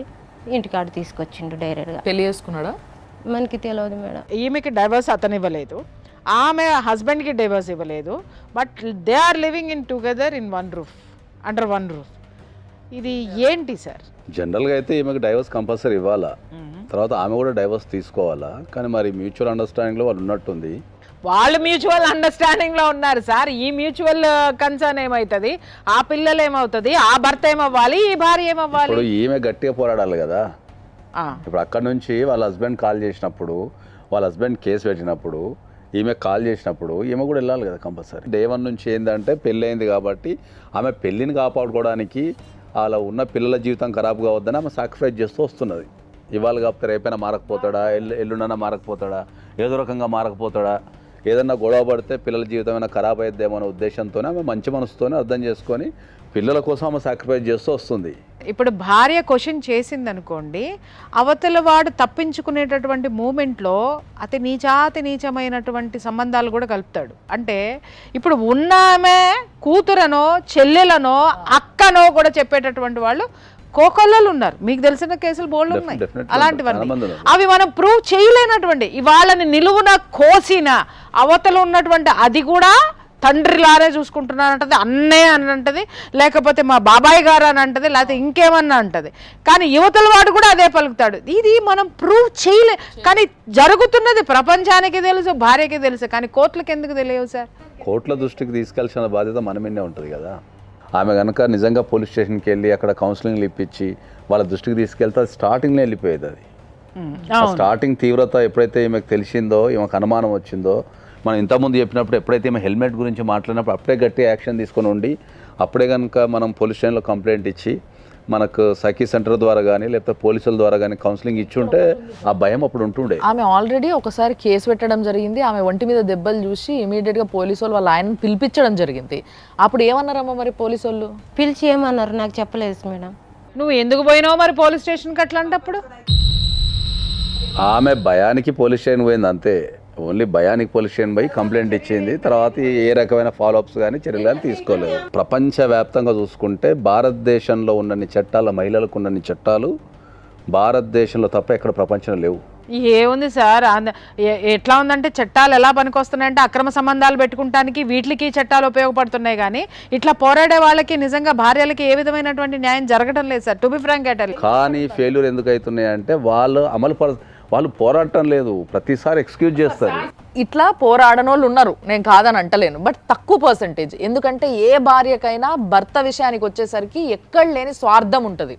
ఇంటికాడ తీసుకొచ్చిండు డైరెక్ట్గా. పెళ్లి చేసుకున్నాడా? మనకి తెలియదు మేడం. ఈమెకి డైవర్స్ అతను ఇవ్వలేదు, ఆమె హస్బెండ్కి డైవర్స్ ఇవ్వలేదు. But they are living in together in one roof, under one roof. ఇది ఏంటి సార్? జనరల్గా అయితే ఈమెకి డైవర్స్ కంపల్సరీ ఇవ్వాలా, తర్వాత ఆమె కూడా డైవర్స్ తీసుకోవాలా. కానీ మరి మ్యూచువల్ అండర్స్టాండింగ్లో వాళ్ళు ఉన్నట్టుంది. వాళ్ళు మ్యూచువల్ అండర్స్టాండింగ్ లో ఉన్నారు సార్. ఈ మ్యూచువల్ కన్సర్న్ ఏమవుతుంది, ఆ పిల్లలు ఏమవుతుంది, ఆ భర్త ఏమవ్వాలి, ఈ భార్య ఏమవ్వాలి? ఇప్పుడు ఈమె గట్టిగా పోరాడాలి కదా. ఇప్పుడు అక్కడ నుంచి వాళ్ళ హస్బెండ్ కాల్ చేసినప్పుడు, వాళ్ళ హస్బెండ్ కేసు పెట్టినప్పుడు, ఈమె కాల్ చేసినప్పుడు ఈమె కూడా వెళ్ళాలి కదా కంపల్సరీ. డే 1 నుంచి ఏంటంటే పెళ్ళి అయింది కాబట్టి ఆమె పెళ్ళిని కాపాడుకోవడానికి అలా ఉన్న పిల్లల జీవితం ఖరాబ్ కావద్దని ఆమె సాక్రిఫైస్ చేస్తూ వస్తున్నది. ఇవాళ కాకపోతే రేపైనా మారకపోతాడా, ఎల్లుండైనా మారకపోతాడా, ఏదో రకంగా మారకపోతాడా, ఏదన్నా గొడవ పడితే పిల్లల జీవితమైనా ఖరాబ్ అయిద్దేమో అనే ఉద్దేశంతోనే ఆమె మంచి మనసుతోనే అర్థం చేసుకొని పిల్లల కోసం ఆమె సాక్రిఫైస్ చేస్తూ వస్తుంది. ఇప్పుడు భార్య క్వశ్చన్ చేసింది అనుకోండి, అవతల వాడు తప్పించుకునేటటువంటి మూమెంట్లో అతి నీచమైనటువంటి సంబంధాలు కూడా కలుపుతాడు. అంటే ఇప్పుడు ఉన్నామే కూతురనో చెల్లెలనో అక్కనో కూడా చెప్పేటటువంటి వాళ్ళు కోకొల్లలు ఉన్నారు. మీకు తెలిసిన కేసులు బోల్డ్ ఉన్నాయి అలాంటివన్నీ. అవి మనం ప్రూవ్ చేయలేనటువంటి, వాళ్ళని నిలువున కోసిన అవతల ఉన్నటువంటి అది కూడా తండ్రిలారే చూసుకుంటున్నానంటది, అన్నయ్య అని అంటది, లేకపోతే మా బాబాయ్ గారు అని అంటది, లేకపోతే ఇంకేమన్నా అంటది. కానీ యువతల వాడు కూడా అదే పలుకుతాడు. ఇది మనం ప్రూవ్ చేయలే. కానీ జరుగుతున్నది ప్రపంచానికి తెలుసు, భార్యకి తెలుసు, కానీ కోర్టులకు ఎందుకు తెలియవు సార్? కోర్టుల దృష్టికి తీసుకెళ్లాల్సిన బాధ్యత మన మీదే ఉంటుంది కదా. ఆమె కనుక నిజంగా పోలీస్ స్టేషన్కి వెళ్ళి అక్కడ కౌన్సిలింగ్లు ఇప్పించి వాళ్ళ దృష్టికి తీసుకెళ్తే అది స్టార్టింగ్లో వెళ్ళిపోయేది. అది స్టార్టింగ్ తీవ్రత ఎప్పుడైతే ఈమెకు తెలిసిందో, ఈమెకు అనుమానం వచ్చిందో, మనం ఇంతకుముందు చెప్పినప్పుడు ఎప్పుడైతే ఈమె హెల్మెట్ గురించి మాట్లాడినప్పుడు అప్పుడే గట్టి యాక్షన్ తీసుకొని ఉండి అప్పుడే కనుక మనం పోలీస్ స్టేషన్లో కంప్లైంట్ ఇచ్చి మనకు సఖీ సెంటర్ ద్వారా కానీ లేకపోతే పోలీసుల ద్వారా కానీ కౌన్సిలింగ్ ఇచ్చి ఉంటే ఆ భయం అప్పుడు ఉంటుండే. ఆమె ఆల్రెడీ ఒకసారి కేసు పెట్టడం జరిగింది. ఆమె ఒంటి మీద దెబ్బలు చూసి ఇమీడియట్గా పోలీసు వాళ్ళు వాళ్ళ ఆయనను పిలిపించడం జరిగింది. అప్పుడు ఏమన్నారమ్మా మరి పోలీసు వాళ్ళు? పిలిచి ఏమన్నారు నాకు చెప్పలేదు మేడం. నువ్వు ఎందుకు పోయినావు మరి పోలీస్ స్టేషన్కి అట్లాంటప్పుడు? ఆమె భయానికి పోలీస్ స్టేషన్ పోయింది అంతే. ఓన్లీ భయానికి పోలీస్ స్టేషన్ పోయి కంప్లైంట్ ఇచ్చింది. తర్వాత ఏ రకమైన ఫాలోఅప్స్ కానీ చర్యలు కానీ తీసుకోలేదు. ప్రపంచవ్యాప్తంగా చూసుకుంటే భారతదేశంలో ఉన్నన్ని చట్టాలు, మహిళలకు ఉన్నన్ని చట్టాలు భారతదేశంలో తప్ప ఎక్కడ ప్రపంచంలో లేవు. ఏముంది సార్, ఎట్లా ఉందంటే చట్టాలు ఎలా పనికొస్తున్నాయంటే అక్రమ సంబంధాలు పెట్టుకుంటానికి వీటికి చట్టాలు ఉపయోగపడుతున్నాయి. కానీ ఇట్లా పోరాడే వాళ్ళకి నిజంగా భార్యలకి ఏ విధమైనటువంటి న్యాయం జరగడం లేదు సార్, టు బి ఫ్రాంక్. కానీ ఫెయిల్యూర్ ఎందుకు అవుతున్నాయి అంటే వాళ్ళు పోరాటం లేదు, ప్రతిసారి ఎక్స్క్యూజ్ చేస్తారు. ఇట్లా పోరాడనోళ్ళు ఉన్నారు, నేను కాదని అంటలేను, బట్ తక్కువ పర్సంటేజ్. ఎందుకంటే ఏ భార్యకైనా భర్త విషయానికి వచ్చేసరికి ఎక్కడ లేని స్వార్థం ఉంటుంది.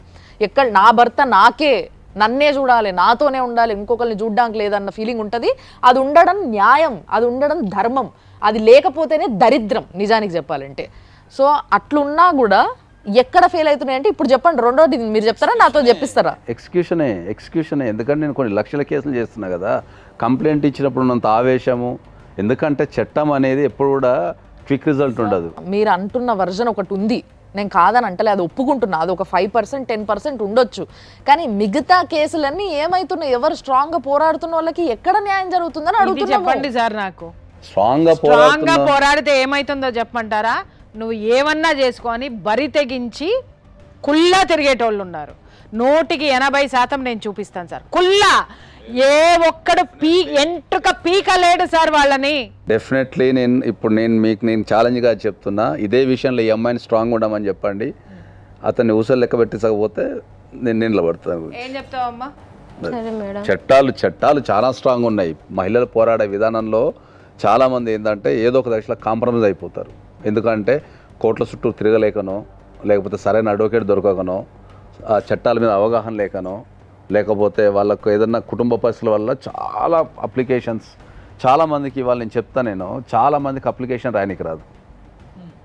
ఎక్కడ నా భర్త నాకే, నన్నే చూడాలి, నాతోనే ఉండాలి, ఇంకొకరిని చూడడానికి లేదన్న ఫీలింగ్ ఉంటుంది. అది ఉండడం న్యాయం, అది ఉండడం ధర్మం. అది లేకపోతేనే దరిద్రం నిజానికి చెప్పాలంటే. సో అట్లున్నా కూడా ఎక్కడ ఫెయిల్ అవుతున్నాయంటే ఇప్పుడు చెప్పండి, రెండోది మీరు చెప్తారా నాతో చెప్పిస్తారా? ఎక్స్క్యూషనే. ఎందుకంటే నేను కొన్ని లక్షల కేసులు చేస్తున్నా కదా. కంప్లైంట్ ఇచ్చినప్పుడు ఉన్నంత ఆవేశము, ఎందుకంటే చట్టం అనేది ఎప్పుడు కూడా క్విక్ రిజల్ట్ ఉండదు. మీరు అంటున్న వర్జన్ ఒకటి ఉంది, నేను కాదని అంటలే, అది ఒప్పుకుంటున్నా. అది ఒక 5% 10% ఉండొచ్చు. కానీ మిగతా కేసులన్నీ ఏమైతున్నాయి? ఎవరు స్ట్రాంగ్ గా పోరాడుతున్న వాళ్ళకి ఎక్కడ న్యాయం జరుగుతుందని అడుగుతున్నా. చెప్పండి సార్, నాకు స్ట్రాంగ్ గా పోరాడితే ఏమైతుందో చెప్పమంటారా? నువ్వు ఏమన్నా చేసుకొని బరి తెగించి కుల్లా తిరిగేటోళ్ళు ఉన్నారు. 100% నేను చూపిస్తాను సార్. కుల్లా ఏ ఒక్కడు ఎంట్రుక పీకలేడు సార్ వాళ్ళని. డెఫినెట్లీ నేను ఛాలెంజ్గా చెప్తున్నా, ఇదే విషయంలో ఈ అమ్మాయిని స్ట్రాంగ్ ఉండమని చెప్పండి. అతన్ని ఊసలు లెక్క పెట్టించకపోతే నేను నిలబడతాను. ఏం చెప్తావమ్మా? సరే మేడం. చట్టాలు చాలా స్ట్రాంగ్ ఉన్నాయి. మహిళలు పోరాడే విధానంలో చాలామంది ఏంటంటే ఏదో ఒక దశలో కాంప్రమైజ్ అయిపోతారు. ఎందుకంటే కోర్టుల చుట్టూ తిరగలేకనో, లేకపోతే సరైన అడ్వకేట్ దొరకకనో, ఆ చట్టాల మీద అవగాహన లేకనో, లేకపోతే వాళ్ళకు ఏదన్నా కుటుంబ పరిస్థితుల వల్ల చాలా అప్లికేషన్స్ చాలామందికి నేను చెప్తాను, చాలామందికి అప్లికేషన్ రాయనికి రాదు.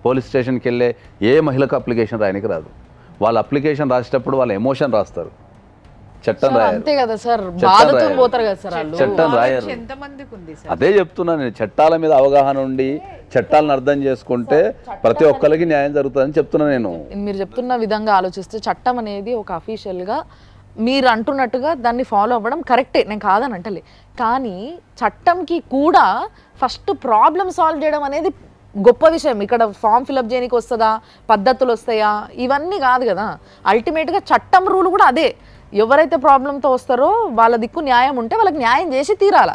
పోలీస్ స్టేషన్కి వెళ్ళే ఏ మహిళకు అప్లికేషన్ రాయనికి రాదు. వాళ్ళ అప్లికేషన్ రాసేటప్పుడు వాళ్ళ ఎమోషన్ రాస్తారు, చట్టం రాయరు. అంతే కదా సార్, బాధతో పోతారు కదా సార్ వాళ్ళు. చట్టం రాయరు. అదే చెప్తున్నా నేను, చట్టాల మీద అవగాహన ఉండి చట్టాలను అర్థం చేసుకుంటే ప్రతి ఒక్కరికి న్యాయం జరుగుతుందని చెప్తున్నా నేను. మీరు చెప్తున్న విధంగా ఆలోచిస్తే చట్టం అనేది ఒక అఫీషియల్గా మీరు అంటున్నట్టుగా దాన్ని ఫాలో అవ్వడం కరెక్టే, నేను కాదని అంటలే. కానీ చట్టంకి కూడా ఫస్ట్ ప్రాబ్లమ్ సాల్వ్ చేయడం అనేది గొప్ప విషయం. ఇక్కడ ఫామ్ ఫిలప్ చేయడానికి వస్తుందా, పద్ధతులు వస్తాయా, ఇవన్నీ కాదు కదా. అల్టిమేట్గా చట్టం రూల్ కూడా అదే. ఎవరైతే ప్రాబ్లంతో వస్తారో వాళ్ళ దిక్కు న్యాయం ఉంటే వాళ్ళకి న్యాయం చేసి తీరాల.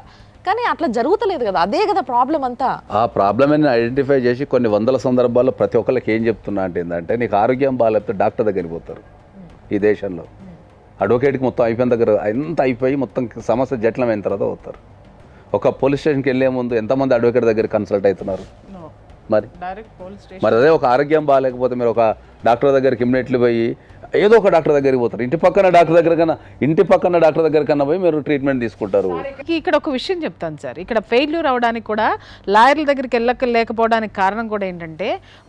కానీ అట్లా జరుగుతలేదు కదా, అదే కదా ప్రాబ్లం అంతా. ఆ ప్రాబ్లమ్ని ఐడెంటిఫై చేసి కొన్ని వందల సందర్భాల్లో ప్రతి ఒక్కరికి ఏం చెప్తున్నా అంటే ఏంటంటే, నీకు ఆరోగ్యం బాగాలేకపోతే డాక్టర్ దగ్గరికి పోతారు. ఈ దేశంలో అడ్వకేట్కి మొత్తం అయిపోయిన దగ్గర ఎంత అయిపోయి మొత్తం సమస్య జటిలమైన తర్వాత పోతారు. ఒక పోలీస్ స్టేషన్కి వెళ్ళే ముందు ఎంతమంది అడ్వకేట్ దగ్గర కన్సల్ట్ అవుతున్నారు? మరి అదే ఒక ఆరోగ్యం బాగాలేకపోతే మీరు ఒక డాక్టర్ దగ్గరికి ఇమ్మీడియట్లీ పోయి ఏదో ఒక డాక్టర్ దగ్గరికి పోతారు. ఇంటి పక్కన డాక్టర్ దగ్గర కన్నా పోయి మీరు ట్రీట్మెంట్ తీసుకుంటారు. ఇక్కడ ఒక విషయం చెప్తాను సార్, ఇక్కడ ఫెయిల్యూర్ అవడానికి కూడా లాయర్ల దగ్గరికి లేకపోవడానికి కారణం కూడా ఏంటంటే,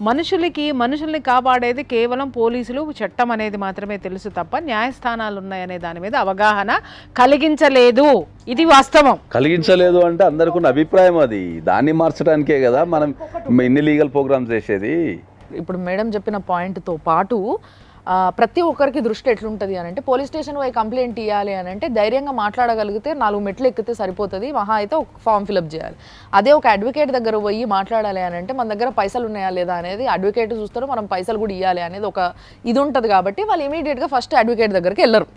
మనుషుల్ని కాపాడేది కేవలం పోలీసులు, చట్టం అనేది మాత్రమే తెలుసు తప్ప న్యాయస్థానాలు ఉన్నాయనే దాని మీద అవగాహన కలిగించలేదు. ఇది వాస్తవం. కలిగించలేదు అంటే అందరికీ ఉన్న అభిప్రాయం అది. దాన్ని మార్చడానికే కదా మనం ఇన్ని లీగల్ ప్రోగ్రామ్స్ చేసేది. ఇప్పుడు మేడం చెప్పిన పాయింట్తో పాటు ప్రతి ఒక్కరికి దృష్టి ఎట్లుంటుంది అని అంటే, పోలీస్ స్టేషన్ పోయి కంప్లైంట్ ఇవ్వాలి అని అంటే ధైర్యంగా మాట్లాడగలిగితే 4 మెట్లు ఎక్కితే సరిపోతుంది, మహా అయితే ఒక ఫామ్ ఫిలప్ చేయాలి. అదే ఒక అడ్వకేట్ దగ్గర పోయి మాట్లాడాలి అని అంటే మన దగ్గర పైసలు ఉన్నాయా లేదా అనేది అడ్వకేట్ చూస్తారు, మనం పైసలు కూడా ఇవ్వాలి అనేది ఒక ఇది ఉంటుంది. కాబట్టి వాళ్ళు ఇమీడియట్గా ఫస్ట్ అడ్వకేట్ దగ్గరికి వెళ్ళరు.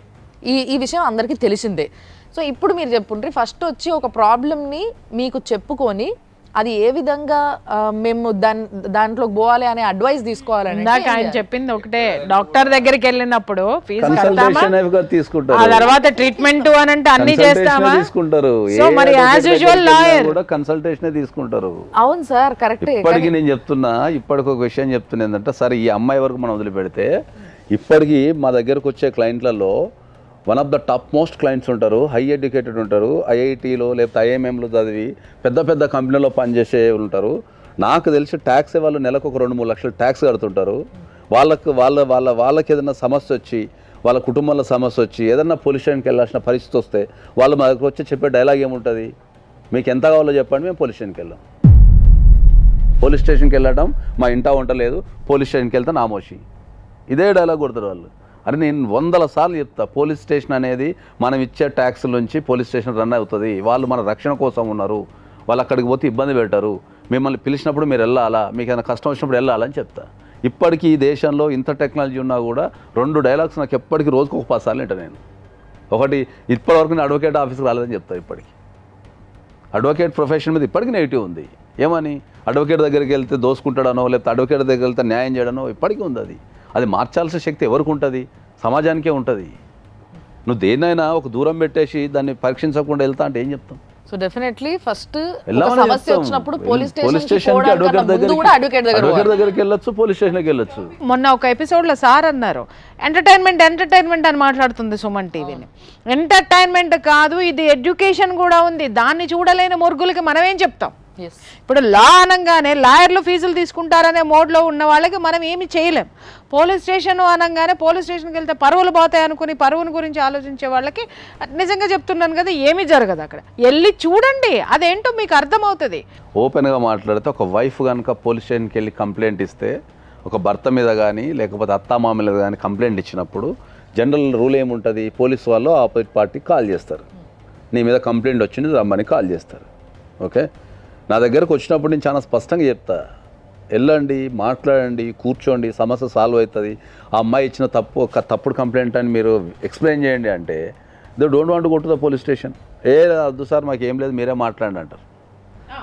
ఈ విషయం అందరికీ తెలిసిందే. సో ఇప్పుడు మీరు చెప్పుండ్రి, ఫస్ట్ వచ్చి ఒక ప్రాబ్లమ్ని మీకు చెప్పుకొని అది ఏ విధంగా మేము దాంట్లోకి పోవాలి అనే అడ్వైస్ తీసుకోవాలని ఆయన చెప్పింది ఒకటే, డాక్టర్ దగ్గరికి వెళ్ళినప్పుడు ఫీజు తీసుకుంటారు, ఆ తర్వాత ట్రీట్మెంట్ అని అంటే అన్ని చేస్తామా తీసుకుంటారు. మరి యాజ్ యూజువల్ లాయర్ కూడా కన్సల్టేషన్ తీసుకుంటారు. అవును సార్, కరెక్ట్. ఇప్పటికి నేను చెప్తున్నా, ఇప్పటికి ఒక విషయం చెప్తున్నా ఏంటంటే, సరే ఈ అమ్మాయి వరకు మనం వదిలిపెడితే, ఇప్పటికీ మా దగ్గరకు వచ్చే క్లయింట్లలో one of the top most clients ఉంటారు, హై ఎడ్యుకేటెడ్ ఉంటారు, ఐఐటీలో లేకపోతే ఐఎంఎంలో చదివి పెద్ద కంపెనీలో పనిచేసే ఉంటారు. నాకు తెలిసి ట్యాక్స్ వాళ్ళు నెలకు ఒక 2-3 లక్షలు ట్యాక్స్ కడుతుంటారు. వాళ్ళకి ఏదైనా సమస్య వచ్చి, వాళ్ళ కుటుంబంలో సమస్య వచ్చి, ఏదైనా పోలీస్ స్టేషన్కి వెళ్ళాల్సిన పరిస్థితి వస్తే వాళ్ళు మా దగ్గర వచ్చి చెప్పే డైలాగ్ ఏముంటుంది, మీకు ఎంత కావాలో చెప్పండి, మేము పోలీస్ స్టేషన్కి వెళ్ళాం. పోలీస్ స్టేషన్కి వెళ్ళడం మా ఇంటా ఉండలేదు, పోలీస్ స్టేషన్కి వెళ్తే నామోషి, ఇదే డైలాగ్ కొడతారు వాళ్ళు. అని నేను 100 సార్లు చెప్తా, పోలీస్ స్టేషన్ అనేది మనం ఇచ్చే ట్యాక్స్ నుంచి పోలీస్ స్టేషన్ రన్ అవుతుంది. వాళ్ళు మన రక్షణ కోసం ఉన్నారు, వాళ్ళు అక్కడికి పోతే ఇబ్బంది పెట్టారు, మిమ్మల్ని పిలిచినప్పుడు మీరు వెళ్ళాలా, మీకు ఏదైనా కష్టం వచ్చినప్పుడు వెళ్ళాలని చెప్తా. ఇప్పటికీ ఈ దేశంలో ఇంత టెక్నాలజీ ఉన్నా కూడా 2 డైలాగ్స్ నాకు ఎప్పటికీ రోజుకు ఒక 10 సార్లు వింటా నేను. ఒకటి, ఇప్పటివరకు నేను అడ్వకేట్ ఆఫీస్కి రాలేదని చెప్తా. ఇప్పటికి అడ్వకేట్ ప్రొఫెషన్ మీద ఇప్పటికీ నెగిటివ్ ఉంది. ఏమని, అడ్వకేట్ దగ్గరికి వెళ్తే దోసుకుంటాడనో, లేకపోతే అడ్వకేట్ దగ్గరికి వెళ్తే న్యాయం చేయడనో ఇప్పటికీ ఉంది. అది మార్చాల్సిన శక్తి ఎవరికి ఉంటుంది? సమాజానికే ఉంటుంది. నువ్వు దేన్నైనా ఒక దూరం పెట్టేసి దాన్ని పరీక్షించకుండా వెళ్తా అంటే ఏం చెప్తాం? సో డెఫినెట్లీ ఫస్ట్ వెళ్ళమని సమస్య చెప్తాం. వచ్చినప్పుడు పోలీస్ పోలీస్ స్టేషన్కి అడ్వకేట్ దగ్గరికి వెళ్ళొచ్చు, పోలీస్ స్టేషన్కి వెళ్ళొచ్చు. మొన్న ఒక ఎపిసోడ్లో సార్ అన్నారు ఎంటర్టైన్మెంట్ అని మాట్లాడుతుంది సుమన్ టీవీని. ఎంటర్టైన్మెంట్ కాదు, ఇది ఎడ్యుకేషన్ కూడా ఉంది. దాన్ని చూడలేని మురుగులకి మనం ఏం చెప్తాం? ఎస్ ఇప్పుడు లా అనగానే లాయర్లు ఫీజులు తీసుకుంటారనే మోడ్లో ఉన్న వాళ్ళకి మనం ఏమి చేయలేం. పోలీస్ స్టేషన్ అనగానే పోలీస్ స్టేషన్కి వెళ్తే పరువులు పోతాయి అనుకుని పరువుని గురించి ఆలోచించే వాళ్ళకి నిజంగా చెప్తున్నాను కదా, ఏమీ జరగదు. అక్కడ వెళ్ళి చూడండి, అదేంటో మీకు అర్థమవుతుంది. ఓపెన్గా మాట్లాడితే ఒక వైఫ్ కనుక పోలీస్ స్టేషన్కి వెళ్ళి కంప్లైంట్ ఇస్తే, ఒక భర్త మీద కానీ లేకపోతే అత్తామామ మీద కానీ కంప్లైంట్ ఇచ్చినప్పుడు జనరల్ రూల్ ఏముంటుంది? పోలీసు వాళ్ళు ఆపోజిట్ పార్టీకి కాల్ చేస్తారు, నీ మీద కంప్లైంట్ వచ్చింది రమ్మని కాల్ చేస్తారు. ఓకే, నా దగ్గరకు వచ్చినప్పుడు నేను చాలా స్పష్టంగా చెప్తా, వెళ్ళండి, మాట్లాడండి, కూర్చోండి, సమస్య సాల్వ్ అవుతుంది. ఆ అమ్మాయి ఇచ్చిన తప్పుడు కంప్లైంట్ అని మీరు ఎక్స్ప్లెయిన్ చేయండి అంటే they don't want go to the police station. వద్దు సార్ మాకు ఏం లేదు, మీరే మాట్లాడండి అంటారు.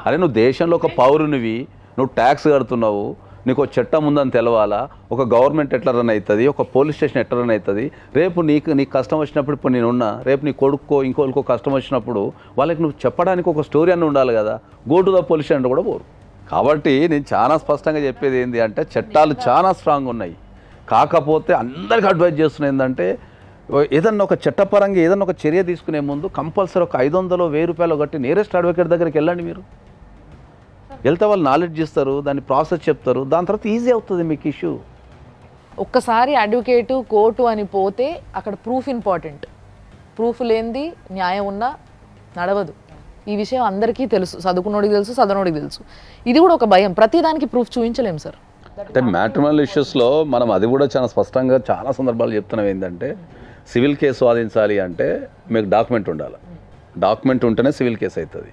అరే నువ్వు దేశంలో ఒక పౌరునివి, నువ్వు ట్యాక్స్ కడుతున్నావు, నీకు ఒక చట్టం ఉందని తెలవాలా, ఒక గవర్నమెంట్ ఎట్లా రన్ అవుతుంది, ఒక పోలీస్ స్టేషన్ ఎట్లా రన్ అవుతుంది. రేపు నీకు కష్టం వచ్చినప్పుడు, ఇప్పుడు నేనున్నా, రేపు నీ కొడుకో ఇంకోళ్ళకో కష్టం వచ్చినప్పుడు వాళ్ళకి నువ్వు చెప్పడానికి ఒక స్టోరీ అన్న ఉండాలి కదా. Go to the police station కూడా పోరు. కాబట్టి నేను చాలా స్పష్టంగా చెప్పేది ఏంటి అంటే చట్టాలు చాలా స్ట్రాంగ్ ఉన్నాయి. కాకపోతే అందరికీ అడ్వైజ్ చేస్తున్నా ఏంటంటే ఏదన్నా ఒక చట్టపరంగా ఏదన్నా ఒక చర్య తీసుకునే ముందు కంపల్సరీ ఒక 500 1000 రూపాయలు కట్టి నియరెస్ట్ అడ్వకేట్ దగ్గరికి వెళ్ళండి. మీరు వెళ్తే వాళ్ళు నాలెడ్జ్ ఇస్తారు, దాన్ని ప్రాసెస్ చెప్తారు, దాని తర్వాత ఈజీ అవుతుంది మీకు ఇష్యూ. ఒక్కసారి అడ్వకేటు కోర్టు అని పోతే అక్కడ ప్రూఫ్ ఇంపార్టెంట్. ప్రూఫ్ లేనిది న్యాయం ఉన్నా నడవదు. ఈ విషయం అందరికీ తెలుసు, చదువుకున్నోడికి తెలుసు, చదవనోడికి తెలుసు. ఇది కూడా ఒక భయం, ప్రతిదానికి ప్రూఫ్ చూపించలేము సార్. అంటే మ్యాట్రిమోనియల్ ఇష్యూస్లో మనం అది కూడా చాలా స్పష్టంగా చాలా సందర్భాలు చెప్తున్నాం. ఏంటంటే సివిల్ కేసు వాదించాలి అంటే మీకు డాక్యుమెంట్ ఉండాలి, డాక్యుమెంట్ ఉంటేనే సివిల్ కేసు అవుతుంది.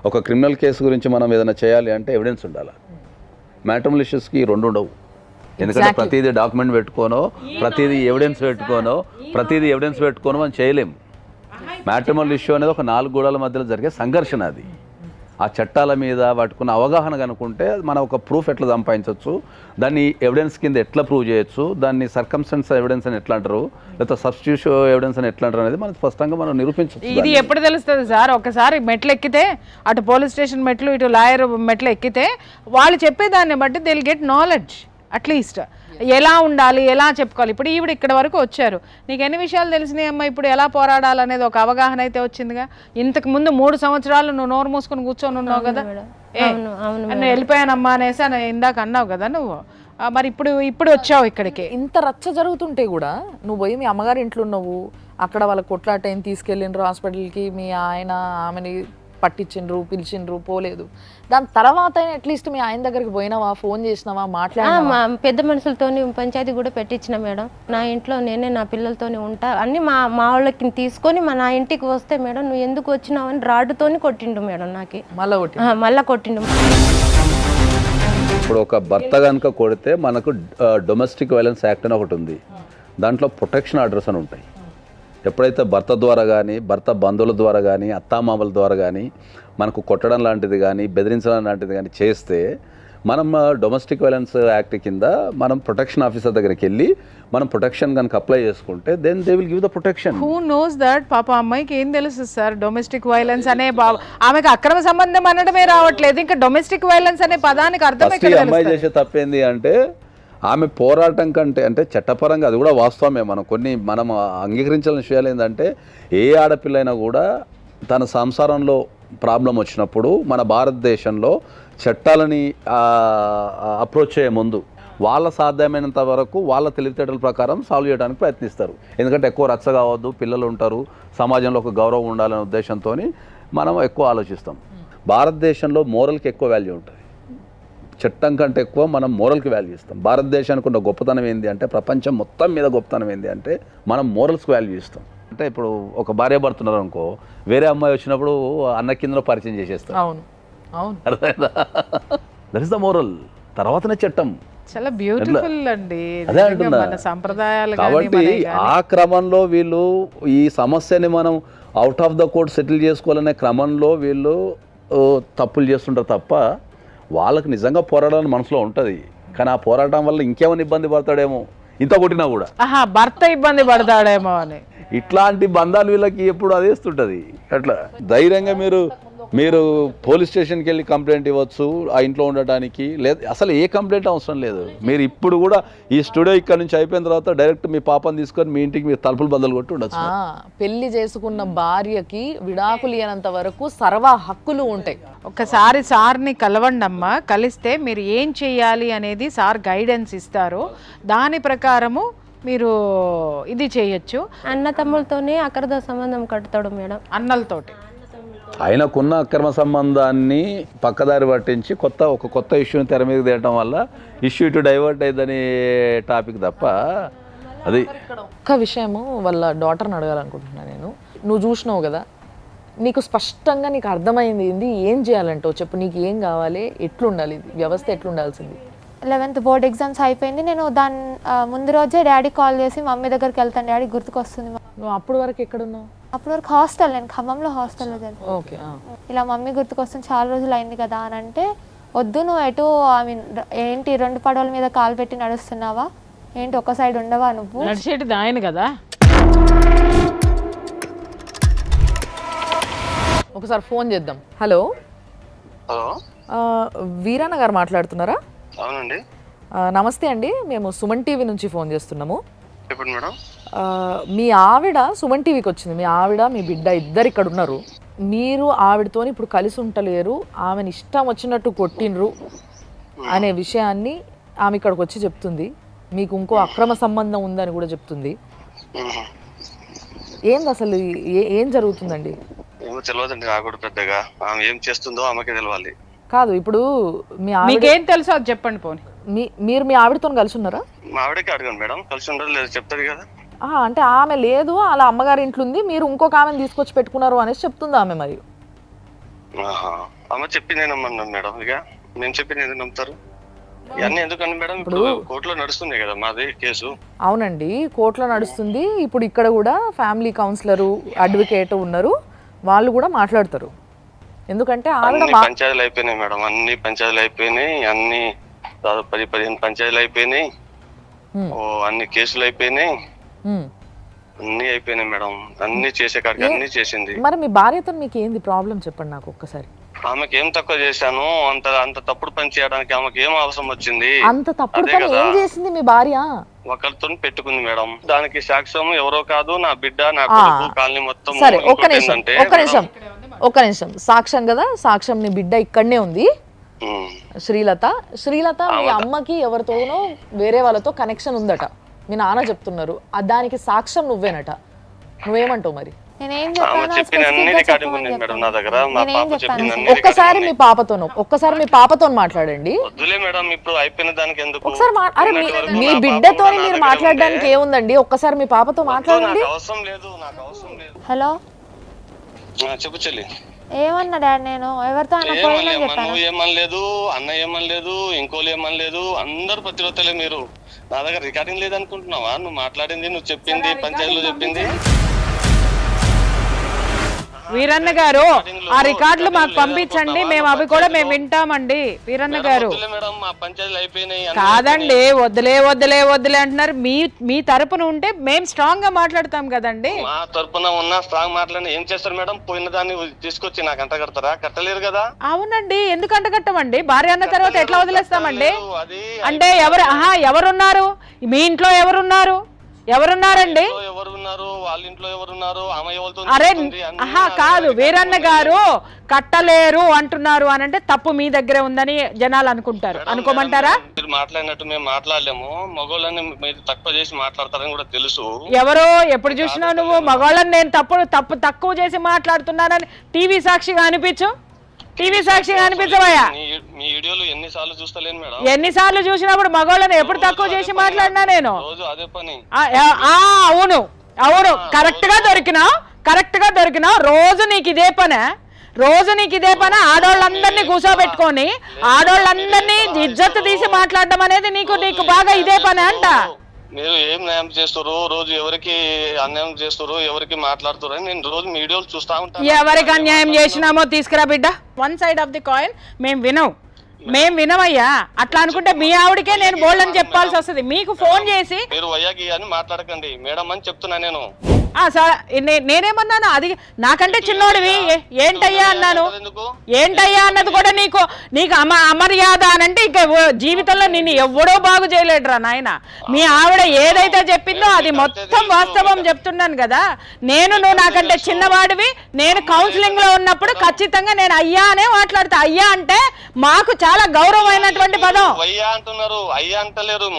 ఒక క్రిమినల్ కేసు గురించి మనం ఏదైనా చేయాలి అంటే ఎవిడెన్స్ ఉండాలి. మ్యాట్రిమోనియల్ ఇష్యూస్కి ఈ రెండు ఉండవు. ఎందుకంటే ప్రతిదీ డాక్యుమెంట్ పెట్టుకోనో ప్రతిదీ ఎవిడెన్స్ పెట్టుకోనో మనం చేయలేము. మ్యాట్రిమోనియల్ ఇష్యూ అనేది ఒక 4 గోడల మధ్యలో జరిగే సంఘర్షణ. అది ఆ చట్టాల మీద వాటికున్న అవగాహన కనుకుంటే మనం ఒక ప్రూఫ్ ఎట్లా సంపాదించవచ్చు, దాన్ని ఎవిడెన్స్ కింద ఎట్లా ప్రూవ్ చేయొచ్చు, దాన్ని సర్కమ్స్టెన్స్ ఎవిడెన్స్ అని ఎట్లా అంటారు, లేకపోతే సబ్స్టిట్యూషన్ ఎవిడెన్స్ అని ఎట్లా అంటారు అనేది మనం స్పష్టంగా మనం నిరూపించవచ్చు. ఇది ఎప్పుడు తెలుస్తుంది సార్? ఒకసారి మెట్లు ఎక్కితే, అటు పోలీస్ స్టేషన్ మెట్లు ఇటు లాయర్ మెట్లు ఎక్కితే వాళ్ళు చెప్పేదాన్ని బట్టి they will get knowledge. At least ఎలా ఉండాలి, ఎలా చెప్పుకోవాలి. ఇప్పుడు ఈవిడ ఇక్కడ వరకు వచ్చారు, నీకు ఎన్ని విషయాలు తెలిసినాయి అమ్మా, ఇప్పుడు ఎలా పోరాడాలనేది ఒక అవగాహన అయితే వచ్చిందిగా. ఇంతకు ముందు 3 సంవత్సరాలు నువ్వు నోరు మూసుకొని కూర్చొని ఉన్నావు కదా, నేను వెళ్ళిపోయానమ్మా అనేసి ఇందాక అన్నావు కదా నువ్వు. మరి ఇప్పుడు వచ్చావు ఇక్కడికి. ఇంత రచ్చ జరుగుతుంటే కూడా నువ్వు పోయి మీ అమ్మగారి ఇంట్లో ఉన్నావు, అక్కడ వాళ్ళ కొట్లాట ఏం తీసుకెళ్ళిండ్రు హాస్పిటల్కి, మీ ఆయన ఆమెని పట్టించిండ్రు, పిలిచిండ్రు, పోలేదు. దాని తర్వాత అట్లీస్ట్ మీ ఆయన దగ్గరికి పోయినావా, ఫోన్ చేసినావా, మాట్లాడినా? పెద్ద మనుషులతో పంచాయతీ కూడా పెట్టించిన మేడం. నా ఇంట్లో నేనే నా పిల్లలతోనే ఉంటా అన్ని మా వాళ్ళకి తీసుకొని నా ఇంటికి వస్తే మేడం నువ్వు ఎందుకు వచ్చినావు అని రాడ్డుతోని కొట్టిండు మేడం. నాకు మళ్ళా కొట్టిండు. ఇప్పుడు ఒక భర్త కనుక కొడితే మనకు డొమెస్టిక్ వైలెన్స్ యాక్ట్ అని ఒకటి ఉంది, దాంట్లో ప్రొటెక్షన్ ఆర్డర్స్ అని ఉంటాయి. ఎప్పుడైతే భర్త ద్వారా కానీ, భర్త బంధువుల ద్వారా కానీ, అత్తామామల ద్వారా కానీ మనకు కొట్టడం లాంటిది కానీ, బెదిరించడం లాంటిది కానీ చేస్తే మనం డొమెస్టిక్ వైలెన్స్ యాక్ట్ కింద మనం ప్రొటెక్షన్ ఆఫీసర్ దగ్గరికి వెళ్ళి మనం ప్రొటెక్షన్ కనుక అప్లై చేసుకుంటే then they will give the protection. Who knows that? పాప అమ్మాయికి ఏం తెలుసు సార్ డొమెస్టిక్ వైలెన్స్ అనే? ఆమెకు అక్రమ సంబంధం అనడమే రావట్లేదు, ఇంకా డొమెస్టిక్ వైలెన్స్ అనే పదానికి అర్థం ఎక్కడ? అమ్మాయి చేసే తప్పేంది అంటే ఆమె పోరాటం కంటే, అంటే చట్టపరంగా అది కూడా వాస్తవమే, మనం అంగీకరించాల్సిన విషయాలు ఏంటంటే ఏ ఆడపిల్ల అయినా కూడా తన సంసారంలో ప్రాబ్లం వచ్చినప్పుడు మన భారతదేశంలో చట్టాలని అప్రోచ్ చేయే ముందు వాళ్ళ సాధ్యమైనంత వరకు వాళ్ళ తెలివితేటల ప్రకారం సాల్వ్ చేయడానికి ప్రయత్నిస్తారు. ఎందుకంటే ఎక్కువ రచ్చ కావద్దు, పిల్లలు ఉంటారు, సమాజంలో ఒక గౌరవం ఉండాలనే ఉద్దేశంతో మనం ఎక్కువ ఆలోచిస్తాం. భారతదేశంలో మోరల్కి ఎక్కువ వాల్యూ ఉంటుంది, చట్టం కంటే ఎక్కువ మనం మోరల్కి వాల్యూ ఇస్తాం. భారతదేశానికి ఉన్న గొప్పతనం ఏంటి అంటే, ప్రపంచం మొత్తం మీద గొప్పతనం ఏంటి అంటే మనం మోరల్స్కి వాల్యూ ఇస్తాం. అంటే ఇప్పుడు ఒక భార్య భర్తున్నారు అనుకో, వేరే అమ్మాయి వచ్చినప్పుడు అన్న కింద పరిచయం చేసేస్తాం. అవును అవును, అర్థమైందా? దట్ ఇస్ ద మోరల్, తర్వాతనే చట్టం. చాలా బ్యూటిఫుల్ అండి, అదే అంటున్నా. మన సంప్రదాయాలు. కాబట్టి ఆ క్రమంలో వీళ్ళు ఈ సమస్యని మనం out of the court settle చేసుకోవాలనే క్రమంలో వీళ్ళు తప్పులు చేస్తుంటారు తప్ప వాళ్ళకి నిజంగా పోరాడాలని మనసులో ఉంటుంది. కానీ ఆ పోరాటం వల్ల ఇంకేమైనా ఇబ్బంది పడతాడేమో, ఇంత కొట్టినా కూడా. ఆహా, భర్త ఇబ్బంది పడతాడేమో అని. ఇట్లాంటి బంధాలు వీళ్ళకి ఎప్పుడు అదేస్తుంటుంది. అట్లా ధైర్యంగా మీరు పోలీస్ స్టేషన్కి వెళ్ళి కంప్లైంట్ ఇవ్వచ్చు ఆ ఇంట్లో ఉండటానికి. లేదు అసలు ఏ కంప్లైంట్ అవసరం లేదు. మీరు ఇప్పుడు కూడా ఈ స్టూడియో ఇక్కడ నుంచి అయిపోయిన తర్వాత డైరెక్ట్ మీ పాపని తీసుకొని మీ ఇంటికి మీరు తలుపులు బద్దలు కొట్టి ఉండొచ్చు. పెళ్లి చేసుకున్న భార్యకి విడాకులు ఇయ్యనంత వరకు సర్వ హక్కులు ఉంటాయి. ఒక్కసారి సార్ని కలవండి అమ్మా. కలిస్తే మీరు ఏం చేయాలి అనేది సార్ గైడెన్స్ ఇస్తారు. దాని ప్రకారము మీరు ఇది చేయొచ్చు. అన్న తమ్ములతోనే అక్రమ సంబంధం కడతాడు మేడం. అన్నలతోటి ఆయనకున్న అక్రమ సంబంధాన్ని పక్కదారి పట్టించి ఒక కొత్త ఇష్యూని తెర మీద తేయటం వల్ల ఇష్యూ ఇటు డైవర్ట్ అయ్యిందనే టాపిక్ తప్ప అది. ఒక్క విషయము వాళ్ళ డాటర్ని అడగాలనుకుంటున్నాను నేను. నువ్వు చూసినావు కదా, నీకు స్పష్టంగా నీకు అర్థమైంది ఏంది, ఏం చేయాలంటావు చెప్పు. నీకు ఏం కావాలి, ఎట్లుండాలి, వ్యవస్థ ఎట్లుండాల్సింది? 11th బోర్డ్ ఎగ్జామ్స్ అయిపోయింది. నేను దాని ముందు రోజే డాడీ కాల్ చేసి మమ్మీ దగ్గరికి వెళ్తాను, డాడీ గుర్తుకొస్తుంది. నువ్వు అప్పటి వరకు ఎక్కడున్నావు? అప్పటి వరకు హాస్టల్, నేను ఖమ్మంలో హాస్టల్లో చదివాను. ఓకే. ఇలా మమ్మీ గుర్తుకొస్తుంది, చాలా రోజులు అయింది కదా అని అంటే, వద్దు నువ్వు ఎటు ఏంటి 2 పడవల మీద కాలు పెట్టి నడుస్తున్నావా ఏంటి, ఒక సైడ్ ఉండవా నువ్వు? నడిచేటిది ఆయన కదా. ఒకసారి ఫోన్ చేద్దాం. హలో, హలో, వీరన్న గారు మాట్లాడుతున్నారా? అవునండి. నమస్తే అండి, మేము సుమన్ టీవీ నుంచి ఫోన్ చేస్తున్నాము. చెప్పండి మేడం. మీ ఆవిడ సుమన్ టీవీకి వచ్చింది. మీ ఆవిడ మీ బిడ్డ ఇద్దరు ఇక్కడ ఉన్నారు. మీరు ఆవిడతోని ఇప్పుడు కలిసి ఉంటలేరు, ఆమెను ఇష్టం వచ్చినట్టు కొట్టినరు అనే విషయాన్ని ఆమె ఇక్కడికి వచ్చి చెప్తుంది. మీకు ఇంకో అక్రమ సంబంధం ఉందని కూడా చెప్తుంది. ఏంది అసలు ఏం జరుగుతుందండి? ఏమో తెలియదండి నాకు కూడా పెద్దగా. ఆమె ఏం చేస్తుందో ఆమెకే తెలవాలి. కాదు, ఇప్పుడు మీ మీకేం తెలుసో అది చెప్పండి పోనీ. మీరు మీ ఆవిడతో కలిసి ఉన్నారా? మా ఆవిడకి అడగండి మేడం, కలిసి ఉండదు లేదు చెప్తారు కదా. అంటే ఆమె లేదు, అలా అమ్మగారి ఇంట్లో ఉంది, మీరు ఇంకొక ఆమెను తీసుకొచ్చి పెట్టుకున్నారు అనేసి చెప్తుంది ఆమె. మరి ఆమె చెప్పి నేను నమ్మన్నాను మేడం. ఇక నేను చెప్పి నేను నమ్ముతారు ఇవన్నీ ఎందుకండి మేడం? ఇప్పుడు కోర్టులో నడుస్తుంది కదా మాది కేసు. అవునండి, కోర్టులో నడుస్తుంది. ఇప్పుడు ఇక్కడ కూడా ఫ్యామిలీ కౌన్సిలరు, అడ్వకేట్ ఉన్నారు, వాళ్ళు కూడా మాట్లాడతారు. ఎందుకంటే పంచాయతీలు అయిపోయినాయి మేడం, అన్ని పంచాయతీలు అయిపోయినాయి, అన్ని దాదాపు 10-15 పంచాయతీలు అయిపోయినాయి, అన్ని కేసులు అయిపోయినాయి, అన్ని అయిపోయినాయి మేడం. అన్ని చేసే కాడికి అన్ని చేసింది. మరి మీ భార్యతో మీకు ఏంది ప్రాబ్లం చెప్పండి నాకు ఒక్కసారి. ఆమెకి ఏం తక్కువ చేశాను? అంత తప్పుడు పని చేయడానికి ఆమెకి ఏం అవసరం వచ్చింది? అంత తప్పుడు పని ఏం చేసింది మీ భార్య? ఒకరితో పెట్టుకుంది మేడం. దానికి సాక్ష్యం ఎవరో కాదు, నా బిడ్డ, నా కొడుకు, కాలనీ మొత్తం. సరే, ఒక్క నిమిషం. సాక్ష్యం కదా, సాక్ష్యం నీ బిడ్డ ఇక్కడనే ఉంది, శ్రీలత. మీ అమ్మకి ఎవరితోనో వేరే వాళ్ళతో కనెక్షన్ ఉందట, మీ నాన్న చెప్తున్నారు. దానికి సాక్ష్యం నువ్వేనట. నువ్వేమంటావు మరి? ఒక్కసారి మీ పాపతో మాట్లాడండి. అరే మీ బిడ్డతో మీరు మాట్లాడడానికి ఏముందండి, ఒక్కసారి మీ పాపతో మాట్లాడండి. హలో, చెప్పు చెల్లి. ఏమన్నా డాడీ, నేను ఎవరితో ఏమనలేదు, అన్న ఏమనలేదు, ఇంకోళ్ళు ఏమనలేదు, అందరు ప్రతిరోజులే. మీరు నా దగ్గర రికార్డింగ్ లేదనుకుంటున్నావా? నువ్వు మాట్లాడింది, నువ్వు చెప్పింది, పంచాయతీలో చెప్పింది. వీరన్న గారు ఆ రికార్డులు మాకు పంపించండి, మేము అవి కూడా మేము వింటామండి. వీరన్న గారు కాదండి, వద్దులే అంటున్నారు. మీ తరపున ఉంటే మేము స్ట్రాంగ్ గా మాట్లాడతాం కదండి. మా తరపున ఉన్న స్ట్రాంగ్ మాట్లాడిన ఏం చేస్తారు మేడం? పోయిన దాన్ని తీసుకొచ్చి నాకు అంట కడతారా? కట్టలేరు కదా. అవునండి, ఎందుకు అంట కట్టమండి? భార్య అన్న తర్వాత ఎట్లా వదిలేస్తామండి? అంటే ఎవరున్నారు మీ ఇంట్లో? ఎవరున్నారండి? వాళ్ళ ఇంట్లో ఎవరున్నారు? అరే కాదు, వీరన్న గారు కట్టలేరు అంటున్నారు అని అంటే తప్పు మీ దగ్గరే ఉందని జనాలు అనుకుంటారు. అనుకోమంటారా? మీరు మాట్లాడినట్టు మేము మాట్లాడలేము. మగవాళ్ళని మీరు తక్కువ చేసి మాట్లాడతారని కూడా తెలుసు. ఎవరో ఎప్పుడు చూసినా నువ్వు మగవాళ్ళని నేను తక్కువ చేసి మాట్లాడుతున్నానని టీవీ సాక్షిగా అనిపించవయ్యా. మీ వీడియోలు ఎన్నిసార్లు చూస్తలేను మేడం. ఎన్నిసార్లు చూసినప్పుడు మగవాళ్ళని ఎప్పుడు తక్కువ చేసి మాట్లాడినా నేను? అదే పని. అవును, కరెక్ట్ గా దొరికినావు. రోజు నీకు ఇదే పని. ఆడోళ్ళందరినీ కూర్చోబెట్టుకొని ఆడోళ్ళందరినీ ఇజ్జత్ తీసి మాట్లాడడం అనేది నీకు బాగా ఇదే పని అంట. మీరు ఏం న్యాయం చేస్తారు? రోజు ఎవరికి అన్యాయం చేస్తారు, ఎవరికి మాట్లాడుతారు అని నేను రోజు వీడియోలు చూస్తా ఉంటాను. ఎవరికి అన్యాయం చేసినామో తీసుకురా బిడ్డ. One side of the coin మేము వినం. మేము వినమయ్యా. అట్లా అనుకుంటే మీ ఆవిడకే నేను బోల్డని చెప్పాల్సి వస్తుంది. మీకు ఫోన్ చేసి మీరు వయ్యాకి అని మాట్లాడకండి మేడం అని చెప్తున్నా నేను. నేనేమన్నాను? అది నాకంటే చిన్నోడివి ఏంటయ్యా అన్నాను. ఎందుకు ఏంటయ్యా అన్నది కూడా నీకు అమర్యాద అని అంటే ఇక జీవితంలో నిన్ను ఎవడో బాగు చేయలేడురా నాయన. మీ ఆవిడ ఏదైతే చెప్పిందో అది మొత్తం వాస్తవం చెప్తున్నాను కదా. నువ్వు నాకంటే చిన్నవాడివి. నేను కౌన్సిలింగ్ లో ఉన్నప్పుడు ఖచ్చితంగా నేను అయ్యా అనే మాట్లాడతా. అయ్యా అంటే మాకు చాలా గౌరవమైనటువంటి పదం. వయ్యా అంటున్నారు, అయ్యా అంటలేరు.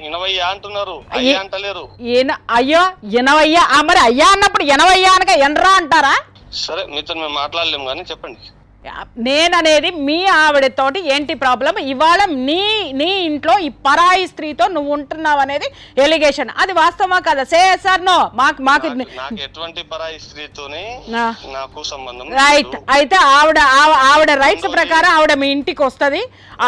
ఇనవయ్యా అంటున్నారు, అయ్యా అంటలేరు. అయ్యో ఇనవయ్యా, మరి అయ్యా అన్నప్పుడు ఎనవయ్యా అనగా ఎనరా అంటారా? సరే మీతో మేము మాట్లాడలేము కానీ చెప్పండి. నేననేది మీ ఆవిడతోటి ఏంటి ప్రాబ్లం? ఇవాళ నీ ఇంట్లో ఈ పరాయి స్త్రీతో నువ్వు ఉంటున్నావు అనేది ఎలిగేషన్. అది వాస్తవమా కదా? Sir no. మాకు ఎటువంటి పరాయి స్త్రీతోనే నాకు సంబంధం. రైట్. అయితే ఆవిడ రైట్స్ ప్రకారం ఆవిడ మీ ఇంటికి వస్తుంది.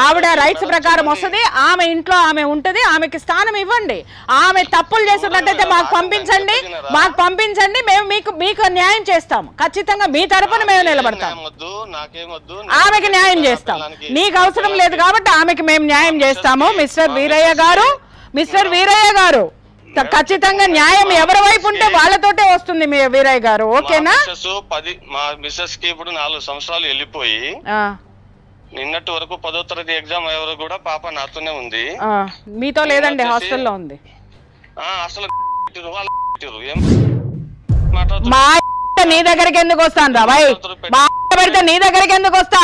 ఆవిడ రైట్స్ ప్రకారం వస్తుంది. ఆమె ఇంట్లో ఆమె ఉంటుంది. ఆమెకి స్థానం ఇవ్వండి. ఆమె తప్పులు చేస్తున్నట్టయితే మాకు పంపించండి. మేము మీకు న్యాయం చేస్తాము. ఖచ్చితంగా మీ తరపున మేము నిలబడతాం. ఆమెకి న్యాయం చేస్తాం. నీకు అవసరం లేదు కాబట్టి ఆమెకి మేము న్యాయం చేస్తాము. మిస్టర్ వీరయ్య గారు ఖచ్చితంగా న్యాయం ఎవరి వైపు ఉంటే వాళ్ళతోటే వస్తుంది మీ వీరయ్య గారు. ఓకేనా? మా మిస్సెస్ కి ఇప్పుడు 4 సంవత్సరాలు వెళ్ళిపోయి నిన్నటి వరకు 10వ తరగతి ఎగ్జామ్ ఎవరు కూడా పాప నాతోనే ఉంది. మీతో లేదండి, హాస్టల్లో ఉంది. అసలు మా నీ దగ్గరికి ఎందుకు వస్తాను రా భయ్? మా పెడితే నీ దగ్గరికి ఎందుకు వస్తా?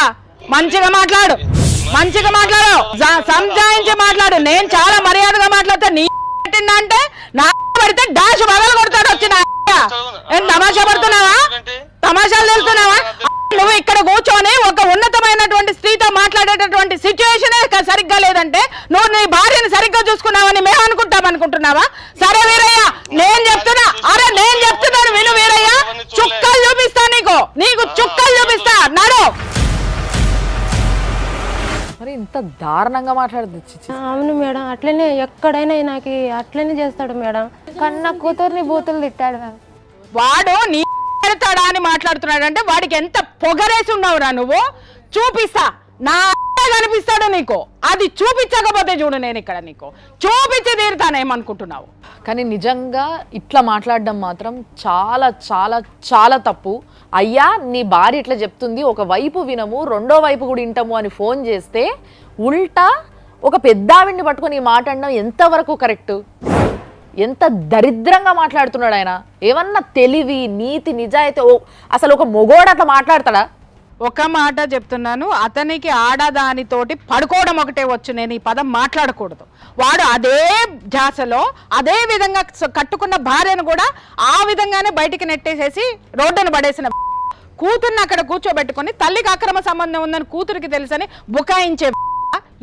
మంచిగా మాట్లాడు, సంజాయించి మాట్లాడు. నేను చాలా మర్యాదగా మాట్లాడతా. నీ పెట్టిందా అంటే నా పెడితే డాష్ బగలు కొడతాడు. వచ్చిన తమాషా పడుతున్నావా? తమాషాలు తెలుస్తున్నావా? నువ్వు ఇక్కడ కూర్చొని ఒక ఉన్నతమైనటువంటి స్త్రీతో మాట్లాడేటటువంటి సిచ్యువేషన్ సరిగ్గా లేదంటే నువ్వు నీ భార్యని సరిగ్గా చూసుకున్నావని మేము అనుకుంటున్నావా? సరే వీరయ్య, నేను చెప్తున్నాను విను వీరయ్య. చుక్కలు చూపిస్తా నీకు చుక్కలు చూపిస్తా. నడు. మరి ఇంత దారుణంగా మాట్లాడదు. అవును మేడం, అట్లనే ఎక్కడైనా నాకు అట్లనే చేస్తాడు మేడం. కన్న కూతుర్ని బూతులు తిట్టాడు మ్యామ్. వాడు నీ పెడతాడా అని మాట్లాడుతున్నాడు అంటే వాడికి ఎంత పొగరేసి ఉన్నావురా నువ్వు. చూపిస్తా, నా కనిపిస్తాడు నీకు. అది చూపించకపోతే చూడు, నేను ఇక్కడ నీకు చూపించి తీరుతానేమనుకుంటున్నావు. కానీ నిజంగా ఇట్లా మాట్లాడడం మాత్రం చాలా చాలా చాలా తప్పు. అయ్యా నీ భార్య ఇట్లా చెప్తుంది, ఒక వైపు వినము, రెండో వైపు కూడా వింటాము అని ఫోన్ చేస్తే ఉల్టా ఒక పెద్దావిడిని పట్టుకొని ఈ మాట అనడం ఎంతవరకు కరెక్ట్? ఎంత దరిద్రంగా మాట్లాడుతున్నాడు ఆయన. ఏమన్నా తెలివి, నీతి, నిజాయితీ అసలు ఒక మొగోడు అట్లా మాట్లాడతాడా? ఒక మాట చెప్తున్నాను, అతనికి ఆడదానితోటి పడుకోవడం ఒకటే వచ్చు. నేను ఈ పదం మాట్లాడకూడదు. వాడు అదే ధ్యాసలో అదే విధంగా కట్టుకున్న భార్యను కూడా ఆ విధంగానే బయటికి నెట్టేసేసి రోడ్డును పడేసిన కూతుర్ని అక్కడ కూర్చోబెట్టుకొని తల్లికి అక్రమ సంబంధం ఉందని కూతురికి తెలుసని బుకాయించే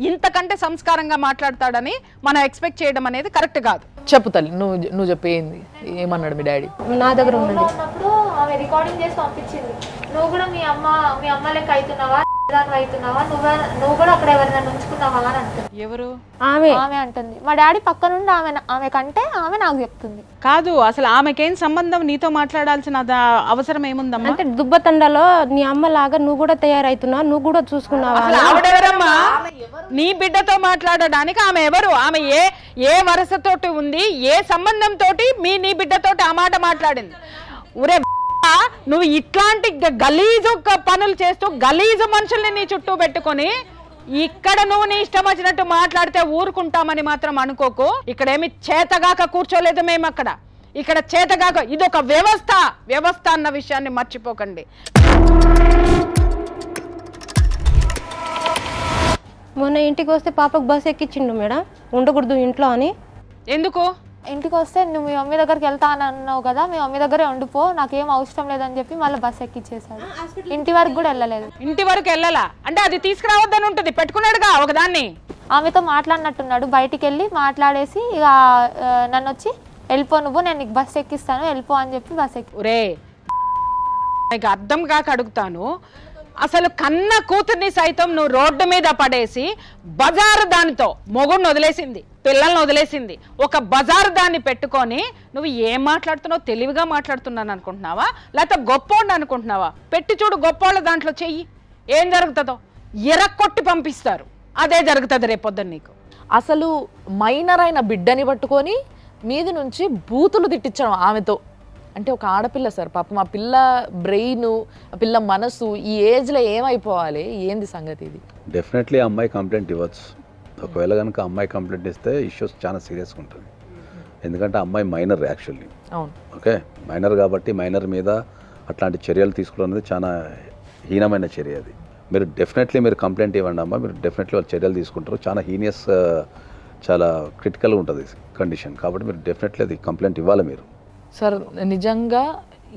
ఇంతకంటే సంస్కారంగా మాట్లాడతాడని మనం ఎక్స్పెక్ట్ చేయడం అనేది కరెక్ట్ కాదు. చెప్పు తల్లి, నువ్వు చెప్పేంది ఏమన్నాడు మీ డాడీ? నా దగ్గర ఉన్నప్పుడు ఆమె రికార్డింగ్ చేసి పంపించింది. నువ్వు కూడా మీ అమ్మ లెక్క అవుతున్నావా, నువ్వు కూడా అక్కడ ఎవరైనా ఉంచుకున్నావా అని అంటుంది. ఎవరు? ఆమె అంటుంది. మా డాడీ పక్క నుండి ఆమె కంటే ఆమె నాకు చెప్తుంది. కాదు, అసలు ఆమెకేం సంబంధం? నీతో మాట్లాడాల్సిన అవసరం ఏముందమ్మా? అంటే దుబ్బతండలో నీ అమ్మ లాగా నువ్వు కూడా తయారైతున్నావు, నువ్వు కూడా చూసుకున్నావా? ఆవిడెవరమ్మా నీ బిడ్డతో మాట్లాడడానికి? ఆమె ఎవరు? ఆమె ఏ వరసతోటి ఉంది, ఏ సంబంధంతో నీ బిడ్డతోటి ఆ మాట మాట్లాడింది? ఊరే నువ్వు ఇట్లాంటి గలీజు పనులు చేస్తూ గలీజు మనుషుల్ని నీ చుట్టూ పెట్టుకొని ఇక్కడ నువ్వు నీ ఇష్టం వచ్చినట్టు మాట్లాడితే ఊరుకుంటామని మాత్రం అనుకోకు. ఇక్కడేమి చేతగాక కూర్చోలేదు మేము. ఇక్కడ చేతగాక ఇదొక వ్యవస్థ అన్న విషయాన్ని మర్చిపోకండి. మొన్న ఇంటికి వస్తే పాపకు బస్ ఎక్కించిండు మేడం, ఉండకూడదు ఇంట్లో అని. ఎందుకు? ఇంటికి వస్తే నువ్వు మీ మమ్మీ దగ్గరికి వెళ్తా అని అన్నావు కదా, మీ మమ్మీ దగ్గరే ఉండిపో, నాకేం అవసరం లేదని చెప్పి మళ్ళీ బస్ ఎక్కిచ్చేసాడు. ఇంటి వరకు కూడా వెళ్ళలేదు. ఇంటి వరకు వెళ్ళాలా అంటే అది తీసుకురావద్దని ఉంటుంది, పెట్టుకున్నాడుగా ఒకదాన్ని. ఆమెతో మాట్లాడినట్టున్నాడు. బయటికి వెళ్ళి మాట్లాడేసి ఇక నన్ను వచ్చి వెళ్ళిపో నువ్వు, నేను నీకు బస్ ఎక్కిస్తాను వెళ్ళిపో అని చెప్పి బస్ ఎక్కి. ఒరే నీకు అర్థం కాక అడుగుతాను, అసలు కన్న కూతుర్ని సైతం నువ్వు రోడ్డు మీద పడేసి బజారు దానితో మొగుడిని వదిలేసింది, పిల్లల్ని వదిలేసింది, ఒక బజారు దాన్ని పెట్టుకొని నువ్వు ఏం మాట్లాడుతున్నావు? తెలివిగా మాట్లాడుతున్నాను అనుకుంటున్నావా, లేకపోతే గొప్పోడిని అనుకుంటున్నావా? పెట్టి చూడు గొప్పోళ్ళ దాంట్లో చెయ్యి, ఏం జరుగుతుందో ఎరక్కొట్టి పంపిస్తారు. అదే జరుగుతుంది రేపొద్దున నీకు. అసలు మైనర్ అయిన బిడ్డని పట్టుకొని మీది నుంచి బూతులు తిట్టించడం ఆమెతో. అంటే ఒక ఆడపిల్ల సార్, పాపం ఆ పిల్ల బ్రెయిన్, ఆ పిల్ల మనసు ఈ ఏజ్లో ఏమైపోవాలి, ఏంది సంగతి ఇది? డెఫినెట్లీ అమ్మాయి కంప్లైంట్ ఇవ్వచ్చు. ఒకవేళ కనుక అమ్మాయి కంప్లైంట్ ఇస్తే ఇష్యూస్ చాలా సీరియస్గా ఉంటుంది. ఎందుకంటే అమ్మాయి మైనర్ యాక్చువల్లీ. అవును. ఓకే, మైనర్ కాబట్టి మైనర్ మీద అట్లాంటి చర్యలు తీసుకున్నది చాలా హీనమైన చర్య. అది మీరు డెఫినెట్లీ మీరు కంప్లైంట్ ఇవ్వండి అమ్మా, మీరు డెఫినెట్లీ వాళ్ళు చర్యలు తీసుకుంటారు. చాలా హీనియస్, చాలా క్రిటికల్గా ఉంటుంది కండిషన్. కాబట్టి మీరు డెఫినెట్లీ అది కంప్లైంట్ ఇవ్వాలి మీరు. సార్ నిజంగా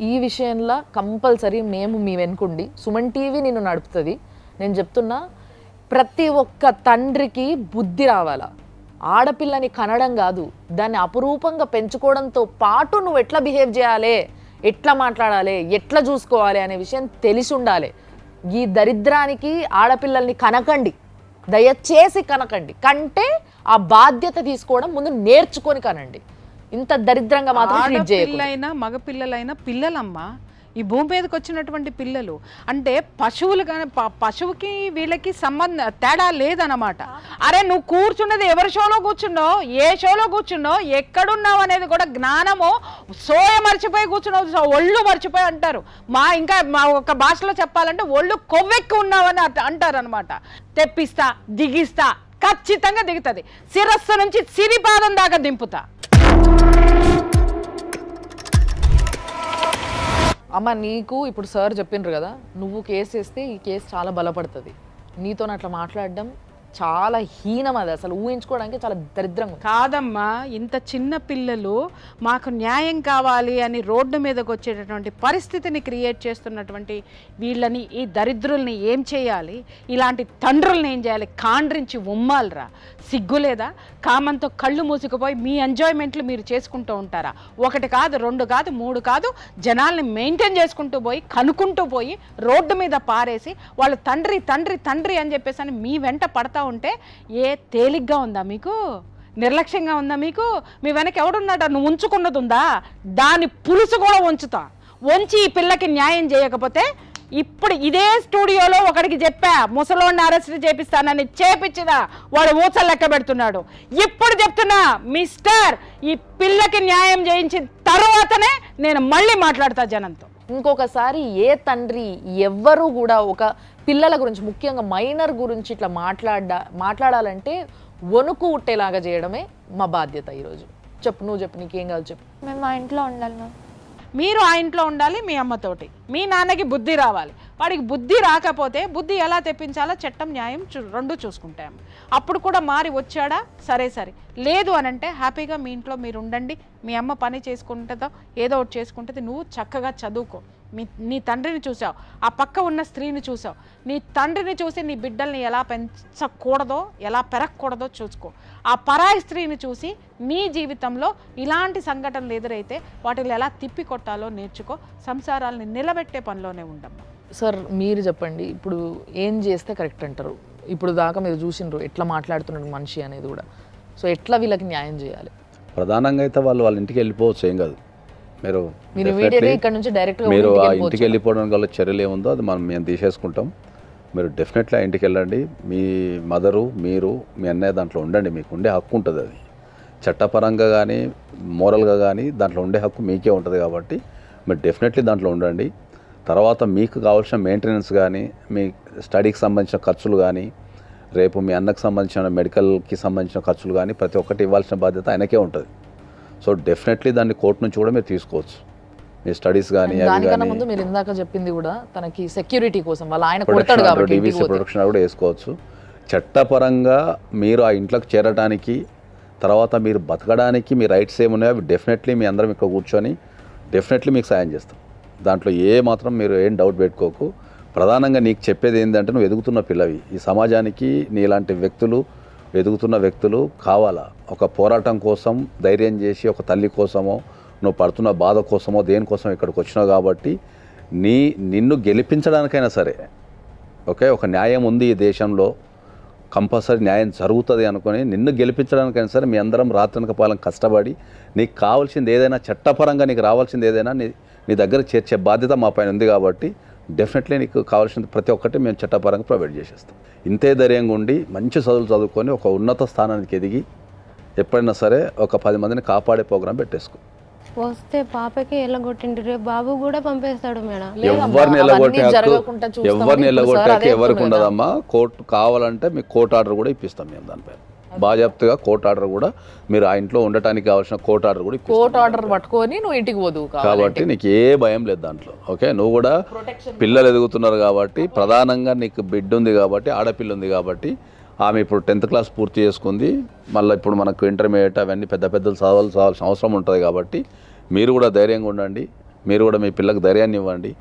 ఈ విషయంలో కంపల్సరీ మేము మీ వెనుకుండి, సుమన్ టీవీ నిన్ను నడుపుతుంది. నేను చెప్తున్నా, ప్రతి ఒక్క తండ్రికి బుద్ధి రావాలా. ఆడపిల్లని కనడం కాదు, దాన్ని అపురూపంగా పెంచుకోవడంతో పాటు నువ్వు ఎట్లా బిహేవ్ చేయాలి, ఎట్లా మాట్లాడాలి, ఎట్లా చూసుకోవాలి అనే విషయం తెలిసి ఉండాలి. ఈ దరిద్రానికి ఆడపిల్లల్ని కనకండి, దయచేసి కనకండి. కంటే ఆ బాధ్యత తీసుకోవడం ముందు నేర్చుకొని కనండి. ఇంత దరిద్రంగా మాత్రం ట్రీట్ చేయకూడదు. ఆడపిల్లైనా మగపిల్లలైనా పిల్లలమ్మా, ఈ భూమి మీదకి వచ్చినటువంటి పిల్లలు. అంటే పశువులు కానీ పశువుకి వీళ్ళకి తేడా లేదన్నమాట. అరే నువ్వు కూర్చున్నది ఎవరి షోలో కూర్చున్నావు, ఏ షోలో కూర్చున్నావు, ఎక్కడున్నావు అనేది కూడా జ్ఞానము సోయ మర్చిపోయి కూర్చున్నావు, ఒళ్ళు మర్చిపోయి అంటారు. ఇంకా మా ఒక భాషలో చెప్పాలంటే ఒళ్ళు కొవ్వెక్కి ఉన్నావని అంటారు అనమాట. తెప్పిస్తా, దిగిస్తా, ఖచ్చితంగా దిగుతుంది. శిరస్సు నుంచి సిరిపాదం దాకా దింపుతా. అమ్మ నీకు ఇప్పుడు సార్ చెప్పిండ్రు కదా, నువ్వు కేసు వేస్తే ఈ కేసు చాలా బలపడుతుంది. నీతో అట్లా మాట్లాడడం చాలా హీనం. అది అసలు ఊహించుకోవడానికి చాలా దరిద్రంగా. కాదమ్మా, ఇంత చిన్న పిల్లలు మాకు న్యాయం కావాలి అని రోడ్డు మీదకి వచ్చేటటువంటి పరిస్థితిని క్రియేట్ చేస్తున్నటువంటి వీళ్ళని, ఈ దరిద్రుల్ని ఏం చేయాలి? ఇలాంటి తండ్రుల్ని ఏం చేయాలి? కాండ్రించి ఉమ్మాలరా? సిగ్గులేదా? కామంతో కళ్ళు మూసుకుపోయి మీ ఎంజాయ్మెంట్లు మీరు చేసుకుంటూ ఉంటారా? ఒకటి కాదు, రెండు కాదు, మూడు కాదు, జనాల్ని మెయింటైన్ చేసుకుంటూ పోయి, కనుక్కుంటూ పోయి రోడ్డు మీద పారేసి వాళ్ళు తండ్రి తండ్రి తండ్రి అని చెప్పేసి అని మీ వెంట పడతా ఉంటే ఏ తేలిగ్గా ఉందా మీకు? నిర్లక్ష్యంగా ఉందా మీకు? మీ వెనక ఎవడున్నాడా? నువ్వు ఉంచుకున్నది ఉందా? దాని పులుసు కూడా వంచి ఈ పిల్లకి న్యాయం చేయకపోతే, ఇప్పుడు ఇదే స్టూడియోలో ఒకడికి చెప్పా, ముసలోడిని అరెస్ట్ చేపిస్తానని, చేపించినా వాడు ఊచలు లెక్క పెడుతున్నాడు. ఇప్పుడు చెప్తున్నా మిస్టర్, ఈ పిల్లకి న్యాయం చేయించిన తర్వాతనే నేను మళ్ళీ మాట్లాడతా జనంతో. ఇంకొకసారి ఏ తండ్రి ఎవ్వరూ కూడా ఒక పిల్లల గురించి, ముఖ్యంగా మైనర్ గురించి ఇట్లా మాట్లాడాలంటే వణుకు ఉట్టేలాగా చేయడమే మా బాధ్యత ఈరోజు. చెప్పు, నువ్వు చెప్పు, నీకేం కావాలి చెప్పు. మేము మా ఇంట్లో ఉండాలి మ్యామ్. మీరు ఆ ఇంట్లో ఉండాలి మీ అమ్మతోటి. మీ నాన్నకి బుద్ధి రావాలి. వాడికి బుద్ధి రాకపోతే బుద్ధి ఎలా తెప్పించాలో చట్టం న్యాయం రెండు చూసుకుంటాము. అప్పుడు కూడా మారి వచ్చాడా సరే, లేదు అనంటే హ్యాపీగా మీ ఇంట్లో మీరు ఉండండి. మీ అమ్మ పని చేసుకుంటుందో ఏదో ఒకటి చేసుకుంటుంది. నువ్వు చక్కగా చదువుకో. నీ తండ్రిని చూసావు, ఆ పక్క ఉన్న స్త్రీని చూసావు. నీ తండ్రిని చూసి నీ బిడ్డల్ని ఎలా పెంచకూడదో, ఎలా పెరగకూడదో చూసుకో. ఆ పరాయి స్త్రీని చూసి నీ జీవితంలో ఇలాంటి సంఘటనలు ఎదురైతే వాటిని ఎలా తిప్పి కొట్టాలో నేర్చుకో. సంసారాలని నిలబెట్టే పనిలోనే ఉండమ్మా. సార్ మీరు చెప్పండి, ఇప్పుడు ఏం చేస్తే కరెక్ట్ అంటారు? ఇప్పుడు దాకా మీరు చూసిండ్రు ఎట్లా మాట్లాడుతున్నాడు మనిషి అనేది కూడా. సో ఎట్లా వీళ్ళకి న్యాయం చేయాలి? ప్రధానంగా అయితే వాళ్ళ ఇంటికి వెళ్ళిపోవచ్చు, ఏం కాదు. మీరు ఇక్కడ నుంచి డైరెక్ట్గా మీరు ఆ ఇంటికి వెళ్ళిపోవడం వల్ల చర్యలు ఏముందో అది మేము తీసేసుకుంటాం. మీరు డెఫినెట్లీ ఆ ఇంటికి వెళ్ళండి. మీ మదరు, మీరు, మీ అన్నయ్య దాంట్లో ఉండండి. మీకు ఉండే హక్కు ఉంటుంది. అది చట్టపరంగా కానీ మోరల్గా కానీ దాంట్లో ఉండే హక్కు మీకే ఉంటుంది. కాబట్టి మీరు డెఫినెట్లీ దాంట్లో ఉండండి. తర్వాత మీకు కావాల్సిన మెయింటెనెన్స్ కానీ, మీ స్టడీకి సంబంధించిన ఖర్చులు కానీ, రేపు మీ అన్నకు సంబంధించిన మెడికల్కి సంబంధించిన ఖర్చులు కానీ ప్రతి ఒక్కటి ఇవ్వాల్సిన బాధ్యత ఆయనకే ఉంటుంది. సో డెఫినెట్లీ దాన్ని కోర్టు నుంచి కూడా మీరు తీసుకోవచ్చు. మీ స్టడీస్ కానీ దానికన్నా ముందు మీరు ఇందాక చెప్పింది కూడా తనకి సెక్యూరిటీ కోసం వాళ్ళ ఆయన కొడతాడు కాబట్టి డీవీసీ ప్రొటెక్షన్ కూడా వేసుకోవచ్చు. చట్టపరంగా మీరు ఆ ఇంట్లోకి చేరడానికి, తర్వాత మీరు బతకడానికి మీ రైట్స్ ఏమున్నాయో అవి డెఫినెట్లీ మీ అందరం ఇక్కడ కూర్చొని డెఫినెట్లీ మీకు సాయం చేస్తాం. దాంట్లో ఏ మాత్రం మీరు ఏం డౌట్ పెట్టుకోకు. ప్రధానంగా నీకు చెప్పేది ఏంటంటే, నువ్వు ఎదుగుతున్న పిల్లవి. ఈ సమాజానికి నీలాంటి వ్యక్తులు, ఎదుగుతున్న వ్యక్తులు కావాలా. ఒక పోరాటం కోసం ధైర్యం చేసి, ఒక తల్లి కోసమో, నువ్వు పడుతున్న బాధ కోసమో, దేనికోసం ఇక్కడికి వచ్చినావు. కాబట్టి నిన్ను గెలిపించడానికైనా సరే, ఓకే, ఒక న్యాయం ఉంది ఈ దేశంలో, కంపల్సరీ న్యాయం జరుగుతుంది అనుకొని నిన్ను గెలిపించడానికైనా సరే మీ అందరం రాత్రనక పాలన కష్టపడి నీకు కావాల్సింది ఏదైనా, చట్టపరంగా నీకు రావాల్సింది ఏదైనా నీ దగ్గర చేర్చే బాధ్యత మా పైన ఉంది. కాబట్టి డెఫినెట్లీ నీకు కావాల్సిన ప్రతి ఒక్కటి మేము చట్టపరంగా ప్రొవైడ్ చేసేస్తాం. ఇంతే ధైర్యంగా ఉండి మంచి చదువులు చదువుకొని ఒక ఉన్నత స్థానానికి ఎదిగి ఎప్పుడైనా సరే ఒక 10 మందిని కాపాడే ప్రోగ్రాం పెట్టేసుకో. వస్తే పాపకి ఎల్లగొట్టిండు, రేపు బాబు కూడా పంపేస్తాడు మేడం. ఎవరిని ఎల్లగొట్టే హక్కు ఎవరికి ఉండదమ్మా. కోర్టు కావాలంటే మీకు కోర్టు ఆర్డర్ కూడా ఇప్పిస్తాం మేము. దానిపైన బాజాప్తగా కోర్టు ఆర్డర్ కూడా, మీరు ఆ ఇంట్లో ఉండటానికి కావాల్సిన కోర్టు ఆర్డర్ కూడా కోర్టు ఆర్డర్ పట్టుకొని నువ్వు ఇంటికి పోదు కాబట్టి నీకు ఏ భయం లేదు దాంట్లో. ఓకే, నువ్వు కూడా పిల్లలు ఎదుగుతున్నారు కాబట్టి, ప్రధానంగా నీకు బిడ్డ ఉంది కాబట్టి, ఆడపిల్ల ఉంది కాబట్టి, ఆమె ఇప్పుడు 10th క్లాస్ పూర్తి చేసుకుంది, మళ్ళీ ఇప్పుడు మనకు ఇంటర్మీడియట్ అవన్నీ పెద్ద పెద్దలు చదవాల్సిన అవసరం ఉంటుంది కాబట్టి మీరు కూడా ధైర్యంగా ఉండండి. మీరు కూడా మీ పిల్లలకు ధైర్యాన్ని ఇవ్వండి,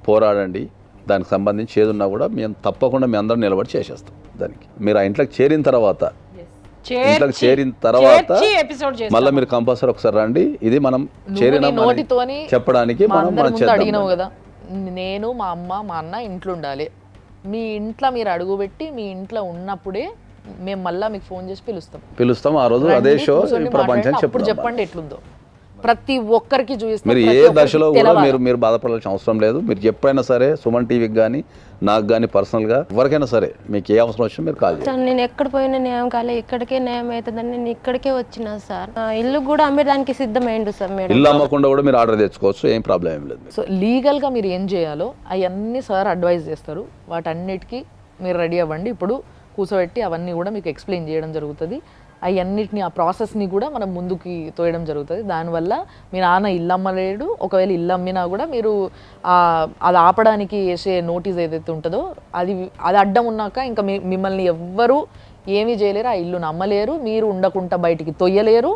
పోరాడండి. దానికి సంబంధించి ఏదున్నా కూడా మేము తప్పకుండా మీ అందరం నిలబడి చేసేస్తాం. దానికి మీరు ఆ ఇంట్లోకి చేరిన తర్వాత మళ్ళీ మీరు కంపల్సరీ ఒకసారి రండి. ఇది మనం చేరిన చెప్పడానికి అడిగినావు కదా, నేను మా అమ్మ మా అన్న ఇంట్లో ఉండాలి, మీ ఇంట్లో మీరు అడుగుపెట్టి మీ ఇంట్లో ఉన్నప్పుడే మేము మళ్ళీ మీకు ఫోన్ చేసి పిలుస్తాం. ఆ రోజు అదే షో ప్రపంచానికి చెప్పండి ఎట్లుందో ప్రతి ఒక్కరికి చూపిస్తాం. మీరు ఏ దశలో కూడా మీరు బాధపడాల్సిన అవసరం లేదు. మీరు ఎప్పుడైనా సరే సుమన్ టీవీకి కానీ నాకు కానీ పర్సనల్గా ఎవరికైనా సరే మీకు ఏ అవసరం వచ్చినా మీరు కాల్ చేయండి. నేను ఎక్కడ పోయినా న్యాయం కాలే, ఇక్కడికే న్యాయం అవుతుందని నేను ఇక్కడికే వచ్చినా సార్. ఇల్లు కూడా అమ్మేదానికి సిద్ధమైండు సార్. మేడం ఇల్లు అమ్మకుండా కూడా మీరు ఆర్డర్ తెచ్చుకోవచ్చు, ఏం ప్రాబ్లం ఏం లేదు. సో లీగల్గా మీరు ఏం చేయాలో అవన్నీ సార్ అడ్వైజ్ చేస్తారు. వాటన్నిటికీ మీరు రెడీ అవ్వండి. ఇప్పుడు కూర్చోబెట్టి అవన్నీ కూడా మీకు ఎక్స్ప్లెయిన్ చేయడం జరుగుతుంది. అవన్నిటిని ఆ ప్రాసెస్ని కూడా మనం ముందుకి తోయడం జరుగుతుంది. దానివల్ల మీ నాన్న ఇల్లు అమ్మలేడు. ఒకవేళ ఇల్లు అమ్మినా కూడా మీరు అది ఆపడానికి వేసే నోటీస్ ఏదైతే ఉంటుందో అది అడ్డం ఉన్నాక ఇంకా మిమ్మల్ని ఎవ్వరూ ఏమీ చేయలేరు, ఆ ఇల్లును అమ్మలేరు, మీరు ఉండకుండా బయటికి తొయ్యలేరు,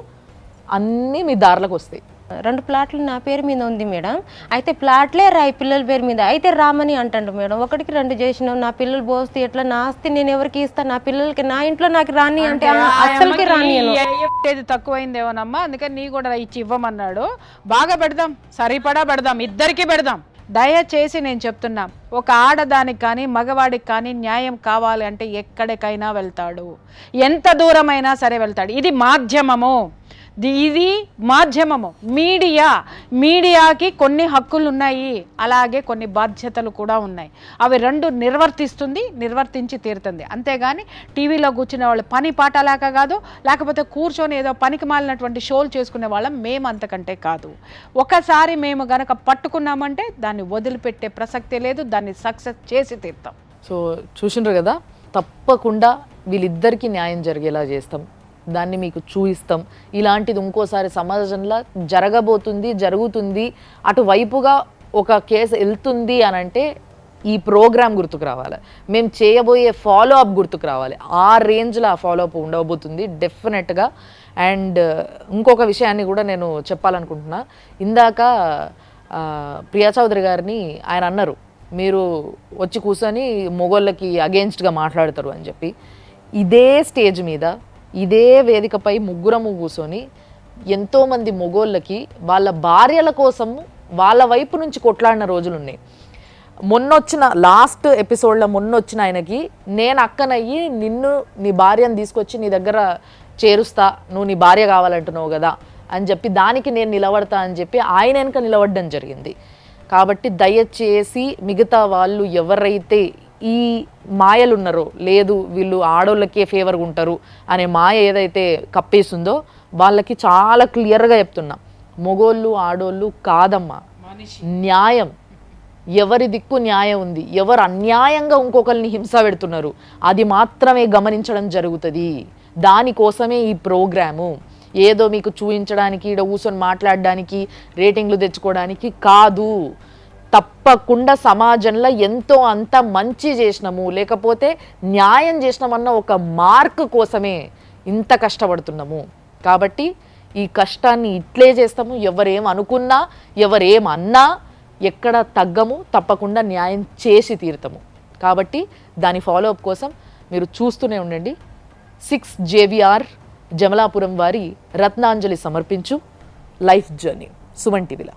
అన్నీ మీ దారిలోకి వస్తాయి. 2 ప్లాట్లు నా పేరు మీద ఉంది మేడం. అయితే ప్లాట్లే రాయి పిల్లల పేరు మీద, అయితే రామని అంటాడు మేడం. 1కి 2 చేసినావు, నా పిల్లలు పోస్తే ఎట్లా, నా ఆస్తి నేను ఎవరికి ఇస్తా, నా పిల్లలకి నా ఇంట్లో నాకు రాని అంటే అసలుకి రాని. ఏది తక్కువైందేమోనమ్మా, అందుకని నీ కూడా ఇచ్చి ఇవ్వమన్నాడు. బాగా పెడదాం, సరిపడా పెడదాం, ఇద్దరికి పెడదాం. దయచేసి నేను చెప్తున్నా, ఒక ఆడదానికి కానీ మగవాడికి కానీ న్యాయం కావాలి అంటే ఎక్కడికైనా వెళ్తాడు, ఎంత దూరమైనా సరే వెళ్తాడు. ఇది మాధ్యమము, ఇది మాధ్యమము, మీడియాకి కొన్ని హక్కులు ఉన్నాయి, అలాగే కొన్ని బాధ్యతలు కూడా ఉన్నాయి. అవి 2 నిర్వర్తించి తీరుతుంది. అంతేగాని టీవీలో కూర్చునే వాళ్ళు పని పాట లేక కాదు, లేకపోతే కూర్చొని ఏదో పనికి మాలినటువంటి షోలు చేసుకునే వాళ్ళం మేము, అంతకంటే కాదు. ఒకసారి మేము గనక పట్టుకున్నామంటే దాన్ని వదిలిపెట్టే ప్రసక్తే లేదు, దాన్ని సక్సెస్ చేసి తీరుతాం. సో చూసిండ్రు కదా, తప్పకుండా వీళ్ళిద్దరికీ న్యాయం జరిగేలా చేస్తాం, దాన్ని మీకు చూపిస్తాం. ఇలాంటిది ఇంకోసారి సమాజంలో జరుగుతుంది అటువైపుగా ఒక కేసు వెళ్తుంది అని అంటే ఈ ప్రోగ్రామ్ గుర్తుకు రావాలి, మేము చేయబోయే ఫాలో అప్ గుర్తుకు రావాలి. ఆ రేంజ్లో ఆ ఫాలో అప్ ఉండబోతుంది డెఫినెట్గా. అండ్ ఇంకొక విషయాన్ని కూడా నేను చెప్పాలనుకుంటున్నా. ఇందాక ప్రియా చౌదరి గారిని ఆయన అన్నారు, మీరు వచ్చి కూర్చొని మొగోళ్ళకి అగెన్స్ట్గా మాట్లాడతారు అని చెప్పి. ఇదే స్టేజ్ మీద ఇదే వేదికపై ముగ్గురము కూర్చొని ఎంతోమంది మొగోళ్ళకి వాళ్ళ భార్యల కోసం వాళ్ళ వైపు నుంచి కొట్లాడిన రోజులు ఉన్నాయి. లాస్ట్ ఎపిసోడ్లో మొన్నొచ్చిన ఆయనకి నేను అక్కనయ్యి నిన్ను నీ భార్యను తీసుకొచ్చి నీ దగ్గర చేరుస్తా, నువ్వు నీ భార్య కావాలంటున్నావు కదా అని చెప్పి దానికి నేను నిలబడతా అని చెప్పి ఆయన వెనక నిలబడడం జరిగింది. కాబట్టి దయచేసి మిగతా వాళ్ళు ఎవరైతే ఈ మాయలు ఉన్నారో, లేదు వీళ్ళు ఆడోళ్ళకే ఫేవర్గా ఉంటారు అనే మాయ ఏదైతే కప్పేస్తుందో వాళ్ళకి చాలా క్లియర్గా చెప్తున్నా, మొగోళ్ళు ఆడోళ్ళు కాదమ్మా, న్యాయం ఎవరి దిక్కు న్యాయం ఉంది, ఎవరు అన్యాయంగా ఇంకొకరిని హింస పెడుతున్నారు అది మాత్రమే గమనించడం జరుగుతుంది. దానికోసమే ఈ ప్రోగ్రాము. ఏదో మీకు చూపించడానికి, ఇక్కడ కూర్చొని మాట్లాడడానికి, రేటింగ్లు తెచ్చుకోవడానికి కాదు. తప్పకుండా సమాజంలో ఎంతో అంత మంచి చేసినాము, లేకపోతే న్యాయం చేసినామన్న ఒక మార్క్ కోసమే ఇంత కష్టపడుతున్నాము. కాబట్టి ఈ కష్టాన్ని ఇట్లే చేస్తాము. ఎవరేం అనుకున్నా, ఎవరేం అన్నా ఎక్కడ తగ్గము, తప్పకుండా న్యాయం చేసి తీరుతాము. కాబట్టి దాని ఫాలోఅప్ కోసం మీరు చూస్తూనే ఉండండి. 6 JVR జమలాపురం వారి రత్నాంజలి సమర్పించు లైఫ్ జర్నీ సుమన్ టీవీలో.